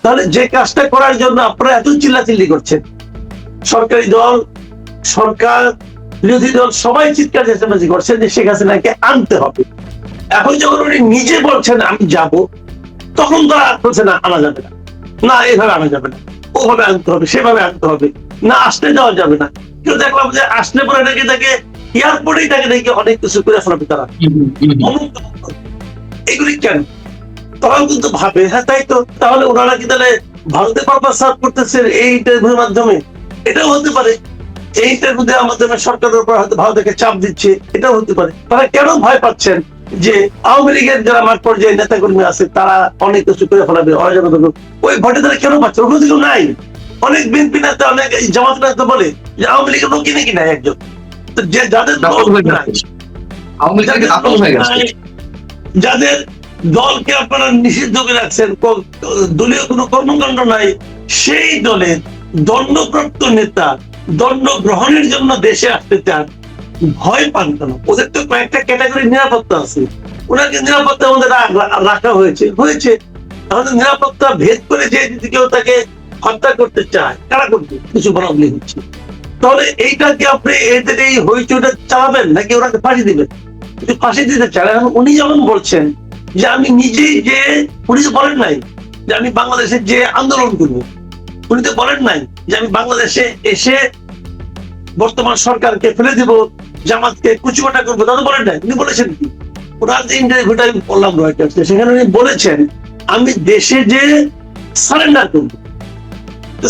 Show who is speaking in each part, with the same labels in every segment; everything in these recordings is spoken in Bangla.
Speaker 1: তাহলে যে কাজটা করার জন্য আপনারা এত চিল্লাচিল্লি করছেন, সরকারি দল, সরকার, বিরোধী দল সবাই চিৎকার চেঁচামেচি করছেন যে শেখ হাসিনাকে আনতে হবে। এখন যখন উনি নিজে বলছেন আমি যাব, তখন তারা বলছে না আনা যাবে না, না এভাবে আনা যাবে না, ওভাবে আনতে হবে, সেভাবে আনতে হবে, না আসতে দেওয়া যাবে না। কেউ দেখলাম যে আসলে পরে নাকি তাকে এয়ারপোর্টেই তাকে দেখে অনেক কিছু করে ফেলাবে তারা। এগুলি কেন? তারাও কিন্তু ভাবে হ্যাঁ তাই তো, তাহলে ওনারা কি তাহলে ভারতে পারপাস সার্ভ করতেছে এই ইন্টারভিউর মাধ্যমে? এটাও হতে পারে। এই ইন্টারভিউর মাধ্যমে সরকারের উপর হয়তো ভারতকে চাপ দিচ্ছে, এটাও হতে পারে। তারা কেন ভয় পাচ্ছেন যে আওয়ামী লীগের যারা মাঠ পর্যায়ে নেতা কর্মী আছে তারা অনেক কিছু করে ফেলাবে, অরাজকতা? ওই ভয়টা তারা কেন পাচ্ছে? ওগুলো কিছু নাই। অনেক বিএনপি নেতা, অনেক জামাত নেতা বলে যে আওয়ামী লীগের লোক কিনে কিনা একজন, যে যাদের যাদের দলকে আপনারা নিষিদ্ধ করে রাখছেন, দলীয় কোনো কর্মকাণ্ড নাই, সেই দলের দণ্ডপ্রাপ্ত নেতা দণ্ড গ্রহণের জন্য দেশে আসতে চান, ভয় পান কেন? ওদের তো কয়েকটা ক্যাটাগরি নিরাপত্তা আছে, ওনাকে নিরাপত্তার মধ্যে রাখা হয়েছে। আমাদের নিরাপত্তা ভেদ করে যে যদি কেউ তাকে হত্যা করতে চায়, কারা করবে? কিছু বরাবলি হচ্ছে। তাহলে এইটাকে আপনি এদের এই হইচইটা চালাবেন নাকি ওনাকে ফাঁসি দিবেন? যদি ফাঁসি দিতে চান, উনি যেমন বলছেন যে আমি নিজেই যে, উনি তো বলেন নাই যে আমি বাংলাদেশে যে আন্দোলন করবো, উনি তো বলেন নাই যে আমি বাংলাদেশে এসে বর্তমান সরকারকে ফেলে দিব, জামাতকে কুচুকাটা করবো, তা তো বলেন নাই। উনি বলেছেন কি? ওনার যে ইন্টারভিউটা আমি বললাম রয়টার্সে, সেখানে উনি বলেছেন আমি দেশে যে সারেন্ডার করবো।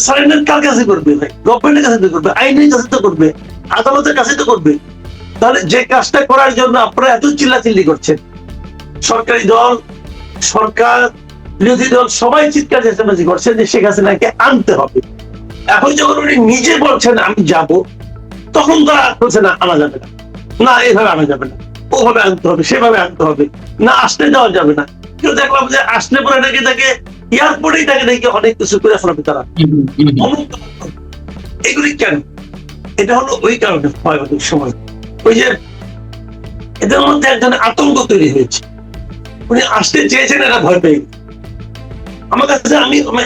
Speaker 1: সারেন্ডার কার কাছে করবে? ভাই গভর্নমেন্টের কাছে তো করবে, আইনের কাছে তো করবে, আদালতের কাছে তো করবে। তাহলে যে কাজটা করার জন্য আপনারা এত চিল্লাচিল্লি করছেন, সরকারি দল, সরকার, বিরোধী দল সবাই চিৎকার চেঁচামেচি করছেন যে শেখ হাসিনাকে আনতে হবে। এখন যখন উনি নিজে বলছেন আমি যাব, তখন তারা বলছে না আনা যাবে না, না এভাবে আনা যাবে না, ওভাবে আনতে হবে, সেভাবে আনতে হবে, না আসতে দেওয়া যাবে না। কেউ দেখলাম যে আসলে পরে নাকি তাকে এয়ারপোর্টেই তাকে দেখে অনেক কিছু করে ফেলাবে তারা। এগুলি কেন? এটা হলো ওই কারণে হয় অনেক সময় ওই যে এদের মধ্যে একজন আতঙ্ক তৈরি হয়েছে, উনি আসতে চেয়েছেন, এরা ভয় পেয়ে। আমার কাছে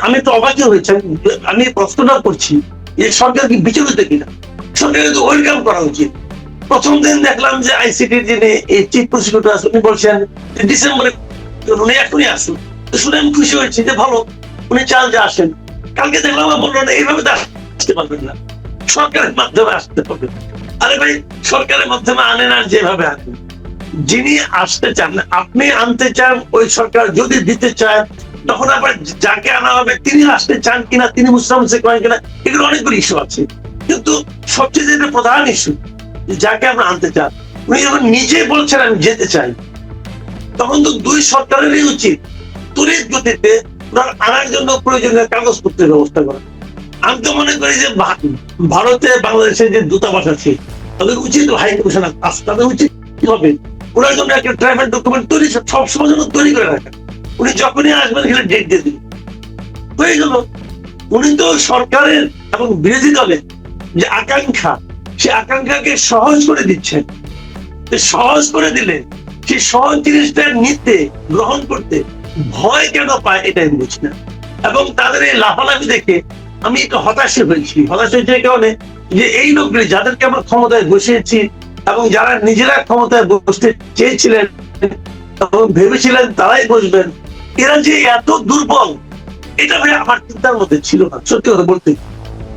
Speaker 1: আমি তো অবাকই হয়েছে। আমি প্রশ্নটা করছি যে সরকার কি বিচলিত কিনা? সরকারের ওয়েলকাম করা উচিত। প্রথম দিন দেখলাম যে আইসিটির যিনি চিফ প্রসিকিউটর আছে, উনি বলছেন ডিসেম্বরে উনি এখনই আসুন। শুনে আমি খুশি হয়েছি যে ভালো, উনি চান যে আসেন। কালকে দেখলাম বললো না এইভাবে আসতে পারবেন না, সরকারের মাধ্যমে আসতে হবে। আরে ভাই সরকারের মাধ্যমে আনেন আর যেভাবে আনেন, যিনি আসতে চান, আপনি আনতে চান, ওই সরকার যদি দিতে চায়, তখন আবার যাকে আনা হবে তিনি আসতে চান কিনা, তিনি মুসলিম করেন কিনা, এগুলো অনেকগুলো ইস্যু আছে। কিন্তু সবচেয়ে যেটা প্রধান ইস্যু, যাকে আমরা আনতে চান, উনি যখন নিজে বলছেন আমি যেতে চাই, তখন তো দুই সরকারেরই উচিত তড়িৎ গতিতে আনার জন্য প্রয়োজনীয় কাগজপত্রের ব্যবস্থা করা। আমি তো মনে করি যে ভারতে বাংলাদেশের যে দূতাবাস আছে তাদের উচিত হাই কমিশন আসতে, তাদের উচিত কি হবে ওনার জন্য একটা ট্রাভেল ডকুমেন্ট তৈরি সবসময় জন্য তৈরি করে রাখা। উনি যখনই আসবেন সেটা ডেট দিয়ে দিন, হয়ে গেল। উনি তো সরকারের এবং বিরোধী দলের যে আকাঙ্ক্ষা, সে আকাঙ্ক্ষাকে সহজ করে দিচ্ছেন। সহজ করে দিলে সেই সহজ জিনিসটা নিতে, গ্রহণ করতে ভয় কেন পায় এটা আমি বুঝি না। এবং তাদের এই লাফালাফি দেখে আমি একটু হতাশ হয়েছি। হতাশ হয়েছে এই কারণে যে এই লোকগুলি যাদেরকে আমরা ক্ষমতায় বসিয়েছি এবং যারা নিজেরা ক্ষমতায় বসতে চেয়েছিলেন এবং ভেবেছিলেন তারাই বসবেন, এরা যে এত দুর্বল, এটা ভাই আমার চিন্তার মধ্যে ছিল না, সত্যি কথা বলতে।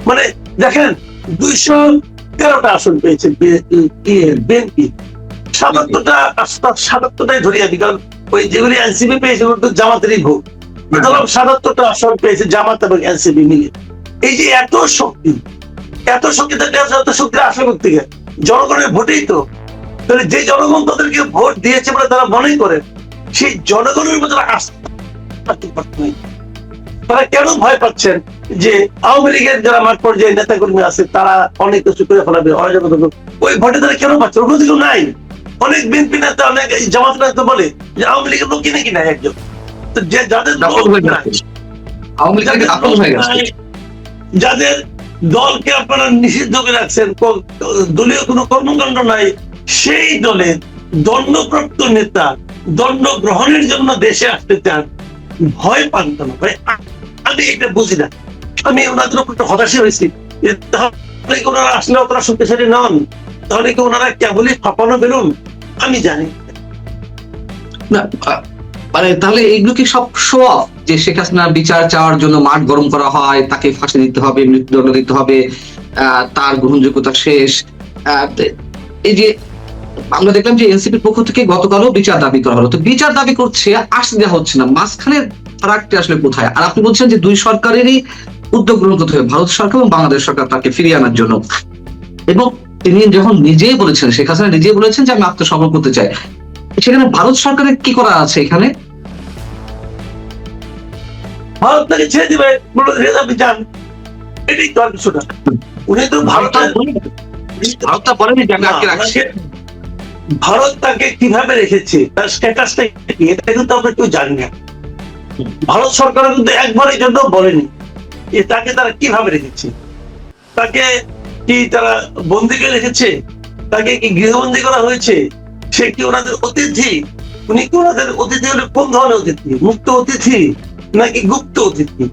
Speaker 1: মানে দেখেন 213টা আসন পেয়েছে বিএনপি, 77টাই ধরে আনি, কারণ ওই যেগুলি এনসিপি পেয়েছে ওগুলো তো জামাতেরই ভোট। 77টা আসন পেয়েছে জামাত এবং এনসিপি মিলে। এই যে এত শক্তি থাকলে এত শক্তি আসা করতে গেলে জনগণের ভোটেই তো। তাহলে যে জনগণ তাদেরকে ভোট দিয়েছে বলে তারা মনে করেন, সেই জনগণের মধ্যে তারা কেন ভয় পাচ্ছেন যে আওয়ামী লীগের যারা মাঠ পর্যায়ে নেতা কর্মী আছে তারা অনেক কিছু করে ফেলাবে, অরাজকতা? ওই ভয়টা তারা কেন পাচ্ছে? ওগুলো কিছু নাই। অনেক বিএনপি নেতা, অনেক জামাত নেতা বলে যে আওয়ামী লীগের লোক কিনে কিনা একজন, যাদের দলকে আপনারা নিষিদ্ধ করে রাখছেন, দলীয় কোনো কর্মকাণ্ড নাই, সেই দলের দণ্ডপ্রাপ্ত নেতা দণ্ড গ্রহণের জন্য দেশে আসতে চান, ভয় পান কেন? ভাই আমি এটা বুঝি না। আমি ওনাদের উপর একটু হতাশই হয়েছি, তাহলে কি ওনারা আসলে অতটা শক্তিশালী নন? তাহলে কি ওনারা কেবলই ফাঁপানো বেলুন? আমি জানি
Speaker 2: না। মানে তাহলে এগুলো কি সব শো অফ, যে শেখ হাসিনার বিচার চাওয়ার জন্য মাঠ গরম করা হয়, তাকে ফাঁসি দিতে হবে, মৃত্যুদণ্ড দিতে হবে, তার গ্রহণযোগ্যতা শেষ। এই যে আমরা দেখলাম যে এনসিপির পক্ষ থেকে গতকালও বিচার দাবি করা হলো, তো বিচার দাবি করছে, আসতে দেওয়া হচ্ছে না, মাঝখানে ফারাকটি আসলে কোথায়? আর আপনি বলছেন যে দুই সরকারেরই উদ্যোগ গ্রহণ করতে হবে, ভারত সরকার এবং বাংলাদেশ সরকার, তাকে ফিরিয়ে আনার জন্য। এবং তিনি যখন নিজেই বলেছেন, শেখ হাসিনা নিজেই বলেছেন যে আমি আত্মসমর্পণ করতে চাই, সেখানে ভারত সরকারের কি করা আছে? এখানে
Speaker 1: ভারত তাকে ছেড়ে দিবে, আপনি যান, এটাই তো আর কিছু না। উনি তো ভারত
Speaker 2: বলেনি যে আমি আটকে রাখছি।
Speaker 1: ভারত তাকে কিভাবে রেখেছে, তার স্ট্যাটাসটা কি, এটা কিন্তু আমরা কেউ জানি না। ভারত সরকার কিন্তু একবারের জন্য বলেনি যে তাকে তারা কিভাবে রেখেছে। তাকে কি তারা বন্দি করে রেখেছে? তাকে কি গৃহবন্দী করা হয়েছে? সে কি ওনাদের অতিথি? উনি কি ওনাদের অতিথি হলে কোন ধরনের অতিথি? মুক্ত অতিথি নাকি গুপ্ত অতিথি?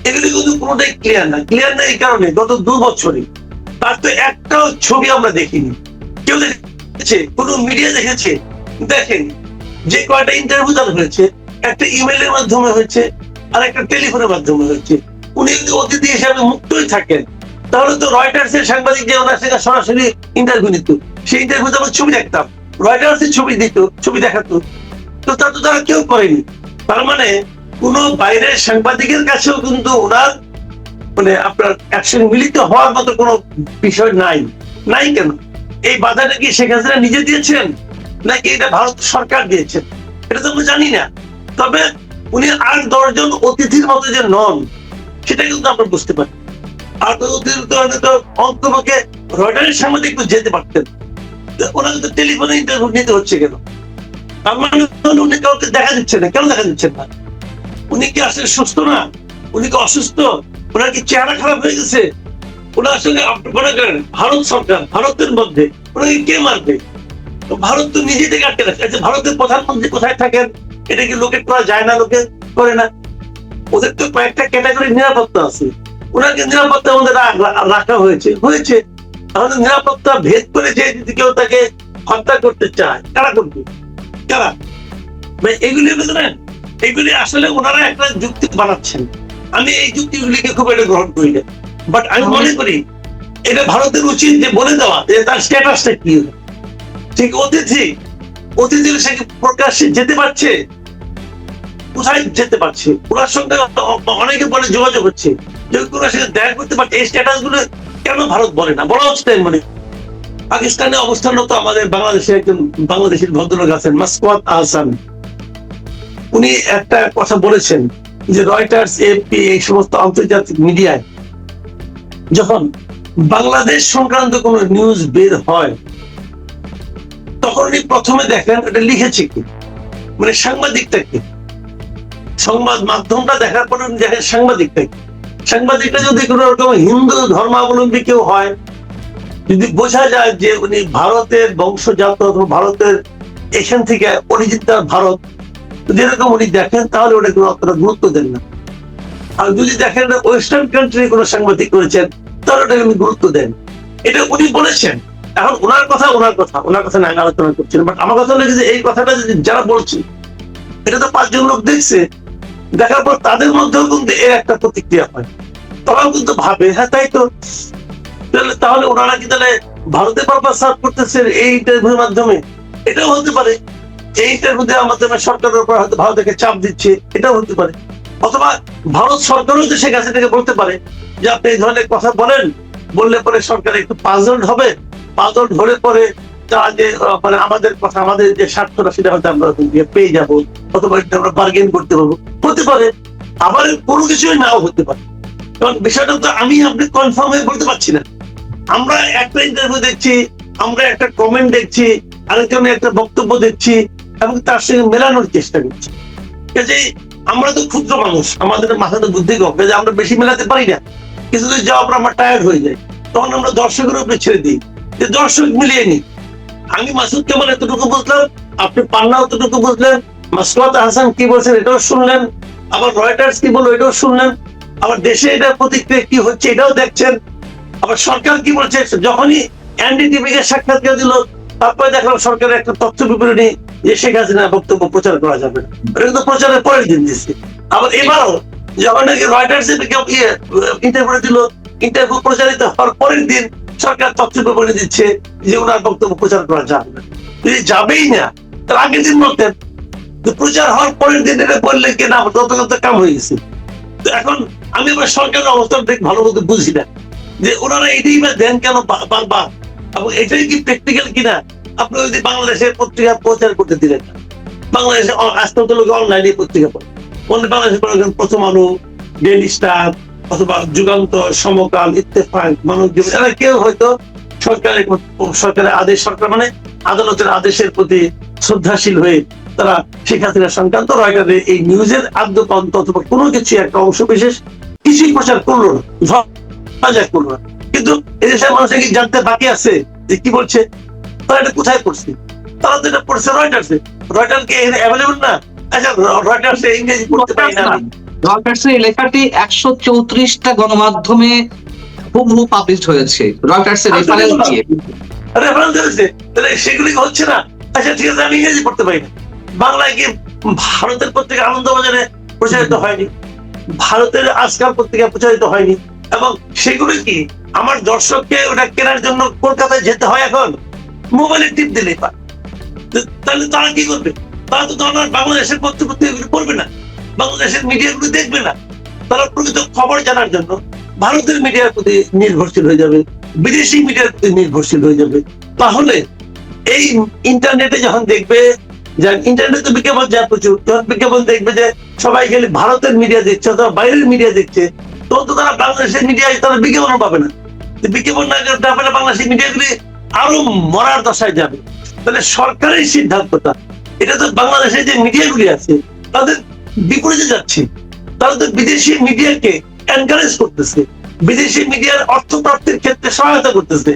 Speaker 1: এগুলি কিন্তু কোনোটাই ক্লিয়ার না। ক্লিয়ার না এই কারণে, গত 2 বছরে তার তো একটাও ছবি আমরা দেখিনি। কেউ দেখেছে? কোন মিডিয়া দেখেছে? দেখেন, যে কয়টা ইন্টারভিউ তার হয়েছে, একটা ইমেলের মাধ্যমে হয়েছে, আর একটা টেলিফোনের মাধ্যমে হয়েছে। উনি যদি অতিথি হিসাবে মুক্তই থাকেন, তাহলে তো রয়টার্স এর সাংবাদিক যে ওনার সাথে সরাসরি ইন্টারভিউ নিত, সেই ইন্টারভিউতে আমরা ছবি দেখতাম, রয়টার্স এর ছবি দিত, ছবি দেখাতো। তো তা তো তারা কেউ করেনি। তার মানে কোন বাইরের সাংবাদিকের কাছেও কিন্তু ওনার মানে আপনার অ্যাকশন মিলিত হওয়ার মতো কোনো বিষয় নাই। নাই কেন? এই বাধাটা কি শেখ হাসিনা নিজে দিয়েছেন, নাকি এটা ভারত সরকার দিয়েছেন? এটা তো আমরা জানি না। তবে উনি 8-10 জন অতিথির মতো যে নন, সেটা কিন্তু আমরা বুঝতে পারি। আর তো অন্তপক্ষে রয়টারের সাংবাদিক যেতে পারতেন, ওনাকে তো টেলিফোনে ইন্টারভিউ নিতে হচ্ছে কেন? তার মানে উনি কাউকে দেখা দিচ্ছে না। কেন দেখা দিচ্ছেন না? উনি কি আসলে সুস্থ না? উনি কি অসুস্থ? ওনার কি চেহারা খারাপ হয়ে গেছে? ওনার সঙ্গে মনে করেন ভারত সরকার, ভারতের মধ্যে ওনাকে কে মারবে? ভারত তো নিজে থেকে আটকে রাখছে। আচ্ছা, ভারতের প্রধানমন্ত্রী কোথায় থাকেন? এটা কি লোকে করা যায় না? লোকে করে না। ওদের তো কয়েকটা ক্যাটাগরি নিরাপত্তা আছে, ওনাকে নিরাপত্তার মধ্যে রাখা হয়েছে। তাহলে নিরাপত্তা ভেদ করে যে যদি কেউ তাকে হত্যা করতে চায়, কারা করবে? কারা? এগুলি বুঝলেন, এগুলি আসলে ওনারা একটা যুক্তি বানাচ্ছেন। আমি এই যুক্তিগুলিকে খুব একটা গ্রহণ করি না। বাট আমি মনে করি এটা ভারতের উচিত যে বলে দেওয়া যে তার স্ট্যাটাসটা কি। ঠিক অতিথি সে প্রকাশ্যে যেতে পারছে? কোথায় যেতে পারছে? ওনার সঙ্গে অনেকে বলে যোগাযোগ হচ্ছে, ওনার সঙ্গে দেখা করতে পারছে। এই স্ট্যাটাস গুলো কেন ভারত বলে না? বলা উচিত মনে। পাকিস্তানে অবস্থানরত আমাদের বাংলাদেশে একজন বাংলাদেশের ভদ্রলোক আছেন, মাসওয়াত আহসান। উনি একটা কথা বলেছেন যে রয়টার্স, এএফপি, এই সমস্ত আন্তর্জাতিক মিডিয়ায় যখন বাংলাদেশ সংক্রান্ত কোন নিউজ বের হয়, তখন উনি প্রথমে দেখেন এটা লিখেছে কি, মানে সাংবাদিকটা কি। সংবাদ মাধ্যমটা দেখার পর উনি দেখেন সাংবাদিকটা কি। সাংবাদিকটা যদি কোন রকম হিন্দু ধর্মাবলম্বী কেউ হয়, যদি বোঝা যায় যে উনি ভারতের বংশজাত, ভারতের এখান থেকে অরিজিন ভারত, যেরকম উনি দেখেন, তাহলে ওটা কোনো অতটা গুরুত্ব দেন না। আর যদি দেখেন ওয়েস্টার্ন কান্ট্রি কোনো সাংবাদিক করেছেন, তাহলে ওটাকে উনি গুরুত্ব দেন। এটা উনি বলেছেন। এখন ওনার কথা না আমি আলোচনা করছি না। বাট আমার কথা হলো যে এই কথাটা যদি যারা বলছে, এটা তো 5 জন লোক দেখছে, দেখার পর তাদের মধ্যেও কিন্তু এর একটা প্রতিক্রিয়া হয়। তারাও কিন্তু ভাবে, হ্যাঁ তাই তো, তাহলে ওনারা কি তাহলে ভারতের পারপাস সার্ভ করতেছে এই ইন্টারভিউর মাধ্যমে? এটাও হতে পারে। এই ইন্টারভিউ দেওয়ার মাধ্যমে সরকারের উপর হয়তো ভারতকে চাপ দিচ্ছে, এটাও হতে পারে। অথবা ভারত সরকারও তো শেখ হাসিনাকে বলতে পারে যে আপনি এই ধরনের কথা বললে পরে সরকার একটু পাজলড হবে, পাজলড হলে পরে তারা যে মানে আমাদের কথা, আমাদের যে স্বার্থটা, সেটা হয়তো আমরা পেয়ে যাবো, অথবা আমরা বার্গেন করতে পারবো। হতে পারে। আবার কোনো কিছুই নাও হতে পারে। কারণ বিষয়টা তো আমি আপনি কনফার্ম হয়ে বলতে পারছি না। আমরা একটা ইন্টারভিউ দেখছি, আমরা একটা কমেন্ট দেখছি, আরেকজনের একটা বক্তব্য দেখছি, এবং তার সঙ্গে মেলানোর চেষ্টা করছি। কাজেই আমরা তো ক্ষুদ্র মানুষ, আমাদের মাথাতে বুদ্ধি কম, কাজে আমরা বেশি মেলাতে পারি না। কিছুদিন যাওয়ার পর আমরা টায়ার্ড হয়ে যাই, তখন আমরা দর্শকের উপরে ছেড়ে দিই যে দর্শক মিলিয়ে নি। আমি মাসুদ কেমন এতটুকু বুঝলাম, আপনি পান্না অতটুকু বুঝলেন, মাসওয়াত আহসান কি বলছেন এটাও শুনলেন, আবার রয়টার্স কি বললো এটাও শুনলেন। আবার দেশে এটার প্রতিক্রিয়া কি হচ্ছে এটাও দেখছেন। আবার সরকার কি বলছে, যখনই এনডিটিভি কে সাক্ষাৎকার দিল তারপরে দেখলাম সরকারের একটা তথ্য বিবরণী যে শেখ হাসিনার বক্তব্য প্রচার করা যাবে না, এটা কিন্তু প্রচারের পরের দিন দিচ্ছে। আবার এবারও যখন নাকি রয়টার্স ইন্টারভিউ দিল, ইন্টারভিউ প্রচারিত হওয়ার পরের দিন সরকার তথ্য বিবরণী দিচ্ছে যে ওনার বক্তব্য প্রচার করা যাবে না। যদি যাবেই না তার আগের দিন বলতেন, প্রচার হওয়ার পরের দিন এটা বললেন কিনা আমার তত কাম হয়ে গেছে। তো এখন আমি আবার সরকারের অবস্থান ঠিক ভালো মতো বুঝি না যে ওনারা এটাই বা দেন কেন বারবার, এবং এটাই কি প্র্যাকটিক্যাল কিনা। আপনি যদি বাংলাদেশের পত্রিকা প্রচার করতে দিলেন না, বাংলাদেশে আজকাল তো লোক অনলাইনে পত্রিকা পড়ে, বাংলাদেশের প্রথম আলো, ডেইলি স্টার অথবা যুগান্তর, সমকাল, ইত্তেফাক, মানবজীবন, এরা কেউ হয়তো সরকারের আদেশ, সরকার মানে আদালতের আদেশের প্রতি শ্রদ্ধাশীল হয়ে তারা শেখ হাসিনা সংক্রান্ত রয়টারের এই নিউজের আদ্যপান্ত অথবা কোনো কিছু একটা অংশ বিশেষ কিছুই প্রচার করলো না, করলো না। কিন্তু এদেশের মানুষ কি জানতে বাকি আছে যে কি বলছে, তারা এটা কোথায় পড়ছে? তারা তো এটা পড়ছে রয়টার্সে। রয়টার কি এখানে অ্যাভেলেবল না? আচ্ছা, রয়টার্সে ইংরেজি পড়তে পারি না।
Speaker 2: রয়টার্সের এই লেখাটি 134টা গণমাধ্যমে হুবহু পাবলিশ হয়েছে, রয়টার্সের রেফারেন্স দিয়ে।
Speaker 1: রেফারেন্স দিয়েছে, তাহলে সেগুলি হচ্ছে না। আচ্ছা ঠিক আছে, আমি ইংরেজি পড়তে পারি না। বাংলায় কি ভারতের পত্রিকা আনন্দবাজারে প্রচারিত হয়নি, ভারতের আজকাল পত্রিকা প্রচারিত হয়নি, এবং সেগুলো কি আমার দর্শককে ওটা কেনার জন্য কলকাতায় যেতে হয়? এখন মোবাইলে টিপ দিলেই পায়। তাহলে তারা কি করবে? তারা তো বাংলাদেশের পত্রিকা পড়বে না, বাংলাদেশের মিডিয়াগুলো দেখবে না। তারা প্রকৃত খবর জানার জন্য ভারতের মিডিয়ার প্রতি নির্ভরশীল হয়ে যাবে, বিদেশি মিডিয়ার প্রতি নির্ভরশীল হয়ে যাবে। তাহলে এই ইন্টারনেটে যখন দেখবে, ইন্টারনেট তো বিজ্ঞাপন যায় প্রচুর, যখন বিজ্ঞাপন দেখবে যে সবাই গেলে ভারতের মিডিয়া দেখছে অথবা বাইরের মিডিয়া দেখছে, তখন তো তারা বাংলাদেশের মিডিয়ায় তারা বিজ্ঞাপনও পাবে না। বিজ্ঞাপন না পেলে বাংলাদেশের মিডিয়াগুলি আরো মরার দশায় যাবে। তাহলে সরকারের সিদ্ধান্তটা, এটা তো বাংলাদেশের যে মিডিয়াগুলি আছে তাদের বিপরীতে যাচ্ছে। তারা তো বিদেশি মিডিয়াকে এনকারেজ করতেছে, বিদেশি মিডিয়ার অর্থ প্রাপ্তির ক্ষেত্রে সহায়তা করতেছে,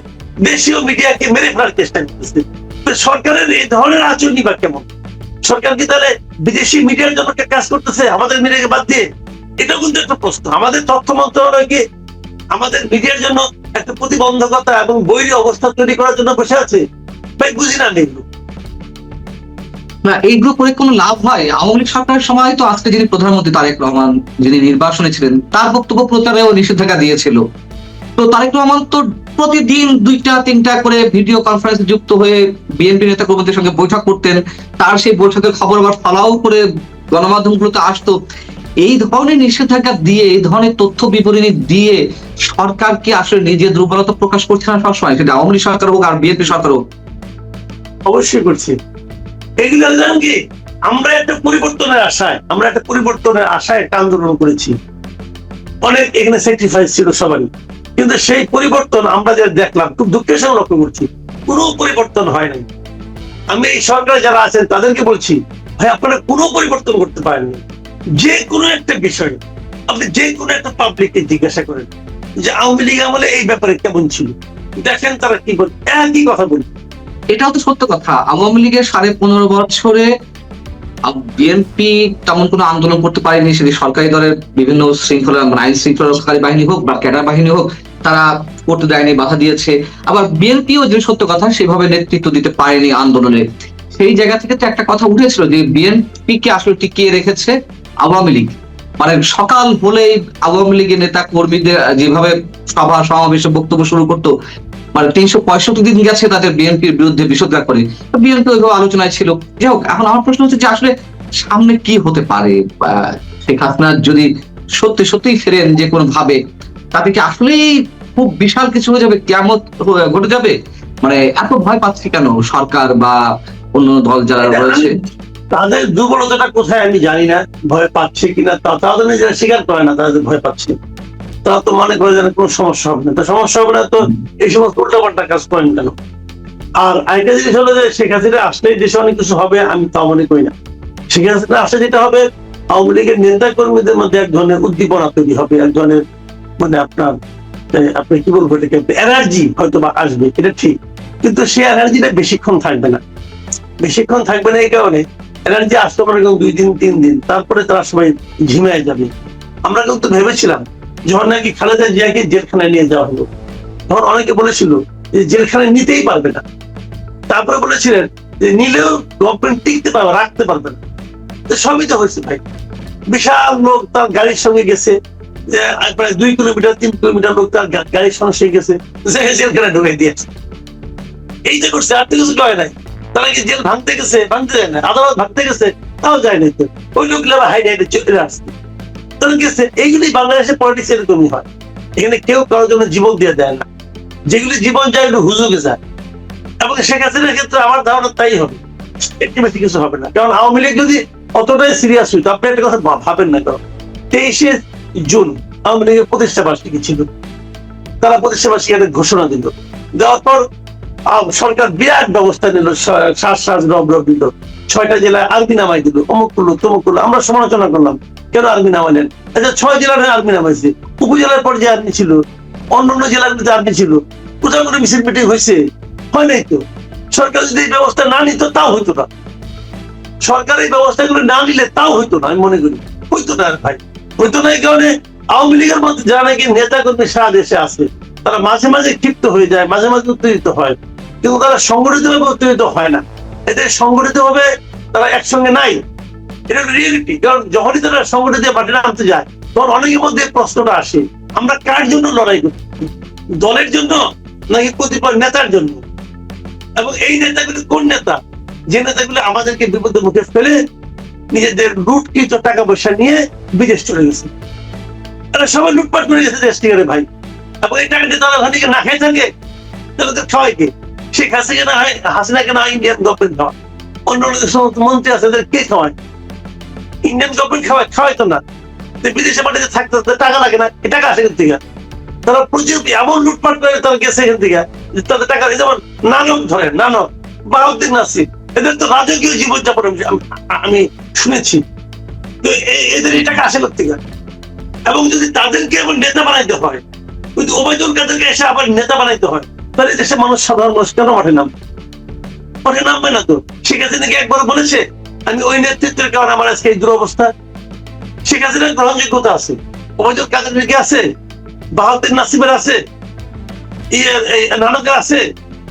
Speaker 1: দেশীয় মিডিয়াকে মেরে ফেলার চেষ্টা করতেছে। সরকারের এই ধরনের আচরণই বা কেমন? সরকার কি তাহলে বিদেশি মিডিয়ার জন্য কাজ করতেছে আমাদের মিডিয়াকে বাদ দিয়ে? এটা কিন্তু একটা প্রশ্ন। আমাদের তথ্য মন্ত্রণালয় কি আমাদের মিডিয়ার জন্য একটা প্রতিবন্ধকতা এবং বৈরী অবস্থা তৈরি করার জন্য বসে আছে? ভাই বুঝি না এগুলো।
Speaker 2: না, এইগুলো করে কোনো লাভ হয়? আওয়ামী লীগ সরকারের সময় তো আজকে যিনি প্রধানমন্ত্রী তারেক রহমান, যিনি নির্বাসনে ছিলেন, তার বক্তব্য প্রচারেও নিষেধাজ্ঞা দিয়েছিল। তো তারেক রহমান তো প্রতিদিন 2-3টা করে ভিডিও কনফারেন্সে যুক্ত হয়ে বিএনপি নেতা কর্মীদের সঙ্গে বৈঠক করতেন। তার সেই বৈঠকের খবর আবার ফলাও করে গণমাধ্যমগুলোতে আসতো। এই ধরনের নিষেধাজ্ঞা দিয়ে, এই ধরনের তথ্য বিবরণী দিয়ে সরকার কি আসলে নিজের দুর্বলতা প্রকাশ করছে না সবসময়? সেটা আওয়ামী লীগ সরকার হোক আর বিএনপি সরকার হোক।
Speaker 1: অবশ্যই করছি। এগুলো জানেন কি, আমরা একটা পরিবর্তনের আশায় একটা আন্দোলন করেছি, অনেক এখানে স্যাক্রিফাইস ছিল সবারই। কিন্তু সেই পরিবর্তন আমরা যে দেখলাম, খুব দুঃখের সঙ্গে লক্ষ্য করছি, কোনো পরিবর্তন হয় নাই। আমি এই সরকারে যারা আছেন তাদেরকে বলছি, ভাই আপনারা কোনো পরিবর্তন করতে পারেননি। যে কোনো একটা বিষয় আপনি যে কোনো একটা পাবলিককে জিজ্ঞাসা করেন যে আওয়ামী লীগ আমলে এই ব্যাপারে কেমন ছিল, দেখেন তারা কি বলে, একই কথা বলি।
Speaker 2: এটাও তো সত্য কথা। আওয়ামী লীগের 15.5 বছরে বিএনপি তেমন কোনো আন্দোলন করতে পারেনি। সেটি সরকারি দলের বিভিন্ন শৃঙ্খলা, আইন শৃঙ্খলা রক্ষাকারী বাহিনী হোক বা ক্যাডার বাহিনী হোক, তারা করতে দেয়নি, বাধা দিয়েছে। আবার বিএনপিও যে সত্য কথা, সেভাবে নেতৃত্ব দিতে পারেনি আন্দোলনে। সেই জায়গা থেকে তো একটা কথা উঠেছিল যে বিএনপি কে আসলে টিকিয়ে রেখেছে আওয়ামী লীগ। মানে সকাল হলেই আওয়ামী লীগের নেতা কর্মীদের যেভাবে সভা সমাবেশে বক্তব্য শুরু করতো, মানে 365 দিন গেছে তাদের বিএনপির বিরুদ্ধে বিষোদ্গার করে, বিএনপি ওইভাবে আলোচনায় ছিল। যাই হোক, এখন আমার প্রশ্ন হচ্ছে যে আসলে সামনে কি হতে পারে? শেখ হাসিনা যদি সত্যি ফেরেন যে কোনো ভাবে, তাতে কি আসলেই খুব বিশাল কিছু হয়ে যাবে, কিয়ামত ঘটে যাবে? মানে এত ভয় পাচ্ছে কেন সরকার বা অন্য দল যারা রয়েছে?
Speaker 1: তাদের দুর্বলতাটা কোথায় আমি জানি না, ভয় পাচ্ছে কিনা তাদের নিজেরা স্বীকার করে না তাদের ভয় পাচ্ছে। তারা তো মনে করে যেন কোনো সমস্যা হবে না। তো সমস্যা হবে না তো এই সমস্ত উল্টাপাল্টা কাজ করেন কেন? আর আরেকটা জিনিস হলো যে শেখ হাসিনা আসলেই দেশে অনেক কিছু হবে, আমি তা মনে করি না। শেখ হাসিনা আসলে যেটা হবে, আওয়ামী লীগের নেতা কর্মীদের মধ্যে এক ধরনের উদ্দীপনা তৈরি হবে, এক ধরনের মানে আপনি কি বলবো এটাকে, এনার্জি হয়তো বা আসবে, এটা ঠিক। কিন্তু সেই এনার্জিটা বেশিক্ষণ থাকবে না। এই কারণে এনার্জি আসতে পারে 2 দিন 3 দিন, তারপরে তারা সবাই ঝিমায় যাবে। আমরা কিন্তু ভেবেছিলাম যখন নাকি খালেদা জিয়াকে জেলখানায় নিয়ে যাওয়া হলো, তখন অনেকে বলেছিল যে জেলখানায় নিতেই পারবে না। তারপরে বলেছিলেন যে নিলেও গভর্নমেন্ট টিকতে পারবে, রাখতে পারবে না। সবই তো হয়েছে ভাই। বিশাল লোক তার গাড়ির সঙ্গে গেছে, প্রায় 2 কিলোমিটার 3 কিলোমিটার লোক তার গাড়ির সঙ্গে গেছে, জেলখানায় ঢুকে দিয়েছে। এই যে করছে, আর তো কিছু করে নাই। তারা কি জেল ভাঙতে গেছে? ভাঙতে যায় না। আদালত ভাঙতে গেছে? তাও যায় নাই। তো ওই লোকগুলো হাইডে হাইডে চলে আসছে, তারা গেছে। এইগুলি বাংলাদেশের পলিটিক্স এরকমই হয়। এখানে কেউ কারোর জন্য জীবন দিয়ে দেয় না, যেগুলি জীবন যায় একটু হুজুগে যায়। এবং শেখ হাসিনার ক্ষেত্রে আমার ধারণা তাই হবে, একটু বেশি কিছু হবে না। কারণ আওয়ামী লীগ যদি অতটাই সিরিয়াস হইতো, আপনি একটা কথা ভাবেন না। কারণ 23শে জুন আওয়ামী লীগের প্রতিষ্ঠা বার্ষিকী ছিল, তারা প্রতিষ্ঠা বার্ষিকী একটা ঘোষণা দিল। দেওয়ার পর সরকার বিরাট ব্যবস্থা নিল, শ্বাস রব দিল, 6টা জেলায় আর্মি নামাই দিল, অমুক করলো তমুক করলো। আমরা সমালোচনা করলাম, কেন আর্মি নামাইলেন? আচ্ছা, 6 জেলার আর্মি নামাইছে, উপজেলার পর্যায়ে আর্মি ছিল, অন্যান্য জেলাগুলিতে আর্মি ছিল। কোথাও কোনো মিছিল মিটিং হয়েছে? হয় নাই তো। সরকার যদি এই ব্যবস্থা না নিত তাও হইতো না। সরকার এই ব্যবস্থাগুলো না নিলে তাও হইতো না, আমি মনে করি হইতো না ভাই। হইতো না এই কারণে আওয়ামী লীগের মধ্যে যারা নাকি নেতা কর্মী সারা দেশে আছে, তারা মাঝে মাঝে ক্ষিপ্ত হয়ে যায়, মাঝে মাঝে উত্তেজিত হয়, কিন্তু তারা সংগঠিত ভাবে উত্তেজিত হয় না। এদের সংগঠিত ভাবে তারা একসঙ্গে নাই, এটা রিয়েলিটি। কারণ যখনই তারা সংগঠিত মাঠে নামতে যায়, তখন অনেকের মধ্যে প্রশ্নটা আসে, আমরা কার জন্য লড়াই করি? দলের জন্য নাকি কতিপয় নেতার জন্য? এবং এই নেতাগুলি কোন নেতা? যে নেতাগুলি আমাদেরকে বিপদের মুখে ফেলে নিজেদের লুটকৃত টাকা পয়সা নিয়ে বিদেশ চলে গেছে। তারা সবাই লুটপাট করে গেছে দেশ থেকে ভাই। এবং এই টাকা দিয়ে তারা ওখানে না খেয়ে থাকে, তাহলে তো খাওয়াইকে শেখ হাসিনাকে না ইন্ডিয়ান গভর্নমেন্ট খাওয়ায়, অন্য সমস্ত মন্ত্রী আছে কে খাওয়ায়? ইন্ডিয়ান গভর্নমেন্ট খাওয়াইতো না। বিদেশে মাটিতে থাকতে টাকা লাগে না, এই টাকা আসে থেকে। তারা প্রচুর এমন লুটপাট করে তারা গেছে এখান থেকে, তাদের টাকা। যেমন নানক ধরেন, নানক বাহাউদ্দিন নাসির, এদের তো রাজকীয় জীবনযাপন আমি শুনেছি। তো এদের এই টাকা আসে থেকে। এবং যদি তাদেরকে আবার নেতা বানাইতে হয়, কিন্তু ওবায়দুল কাদেরকে এসে আবার নেতা বানাইতে হয়, তাহলে দেশের মানুষ, সাধারণ মানুষ কেন মাঠে নামবে? মাঠে নামবে না তো। শেখ হাসিনা কি একবার বলেছে আমি ওই নেতৃত্বের কারণে আমার আজকে এই দুরবস্থা? শেখ হাসিনার গ্রহণযোগ্যতা আছে, ওবায়দুল কাদের কি আছে? বাহাউদ্দিন নাসিমের আছে, নানকের আছে,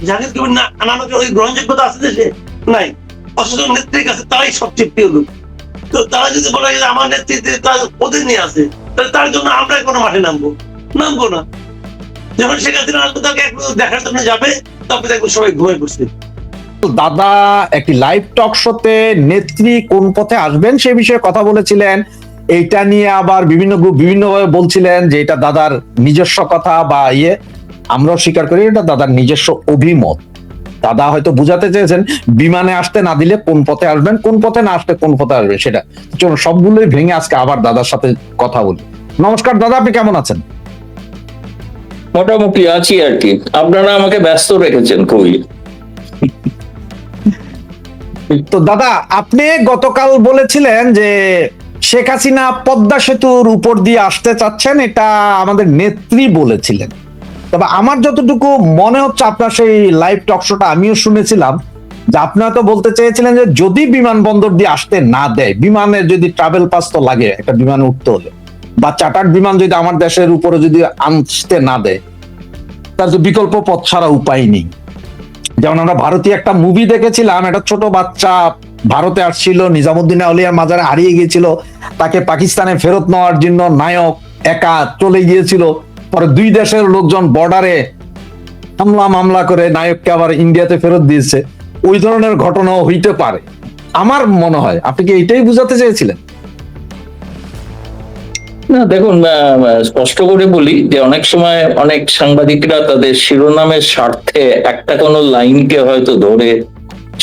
Speaker 1: জাহিদ কবির নানকের ওই গ্রহণযোগ্যতা আছে দেশে? নাই। অথচ নেত্রীর কাছে তারাই সবচেয়ে প্রিয় লোক। তো তারা যদি বলে যে আমার নেতৃত্বে তার ওদের নিয়ে আছে, তাহলে তার জন্য আমরা কোনো মাঠে নামবো না। যখন শেখ হাসিনা তাকে একটু দেখার জন্য যাবে, তবে দেখবো সবাই ঘুমিয়ে পড়ছে।
Speaker 3: দাদা একটি লাইভ টক শোতে নেত্রী কোন পথে আসবেন সে বিষয়ে কথা বলেছিলেন। এইটা নিয়ে আবার বিভিন্ন গ্রুপ বিভিন্নভাবে বলছিলেন যে এটা দাদার নিজস্ব কথা বা আমরাও স্বীকার করি এটা দাদার নিজস্ব অভিমত। দাদা হয়তো বুঝাতে চেয়েছেন বিমানে আসতে না দিলে কোন পথে আসবেন, কোন পথে না আসতে কোন পথে আসবে সেটা। চলুন সবগুলোই ভেঙে আজকে আবার দাদার সাথে কথা বলি। নমস্কার দাদা, আপনি কেমন আছেন?
Speaker 4: মোটামুটি আছি আর কি। আপনারা আমাকে ব্যস্ত রেখেছেন খুবই।
Speaker 3: তো দাদা, আপনি গতকাল বলেছিলেন যে শেখ হাসিনা পদ্মা সেতুর উপর দিয়ে আসতে চাচ্ছেন, এটা আমাদের নেত্রী বলেছিলেন। তবে আমার যতটুকু মনে হচ্ছে আপনার সেই লাইভ টক শোটা আমিও শুনেছিলাম যে আপনারা তো বলতে চেয়েছিলেন যে যদি বিমানবন্দর দিয়ে আসতে না দেয়, বিমানের যদি ট্রাভেল পাস তো লাগে একটা বিমানে উঠতে হলে, বা চার্টার্ড বিমান যদি আমার দেশের উপরে যদি আসতে না দেয়, তার তো বিকল্প পথ ছাড়া উপায় নেই। যেমন আমরা ভারতীয় একটা মুভি দেখেছিলাম, একটা ছোট বাচ্চা ভারতে আসছিল, নিজামুদ্দিন আউলিয়ার মাজারে হারিয়ে গিয়েছিল, তাকে পাকিস্তানে ফেরত নেওয়ার জন্য নায়ক একা চলে গিয়েছিল, পরে 2 দেশের লোকজন বর্ডারে মামলা করে নায়ককে আবার ইন্ডিয়াতে ফেরত দিয়েছে। ওই ধরনের ঘটনাও হইতে পারে আমার মনে হয়। আপনি কি এইটাই বুঝাতে চেয়েছিলেন?
Speaker 4: না দেখুন, স্পষ্ট করে বলি যে অনেক সময় অনেক সাংবাদিকরা তাদের শিরোনামের স্বার্থে একটা কোনো লাইনকে হয়তো ধরে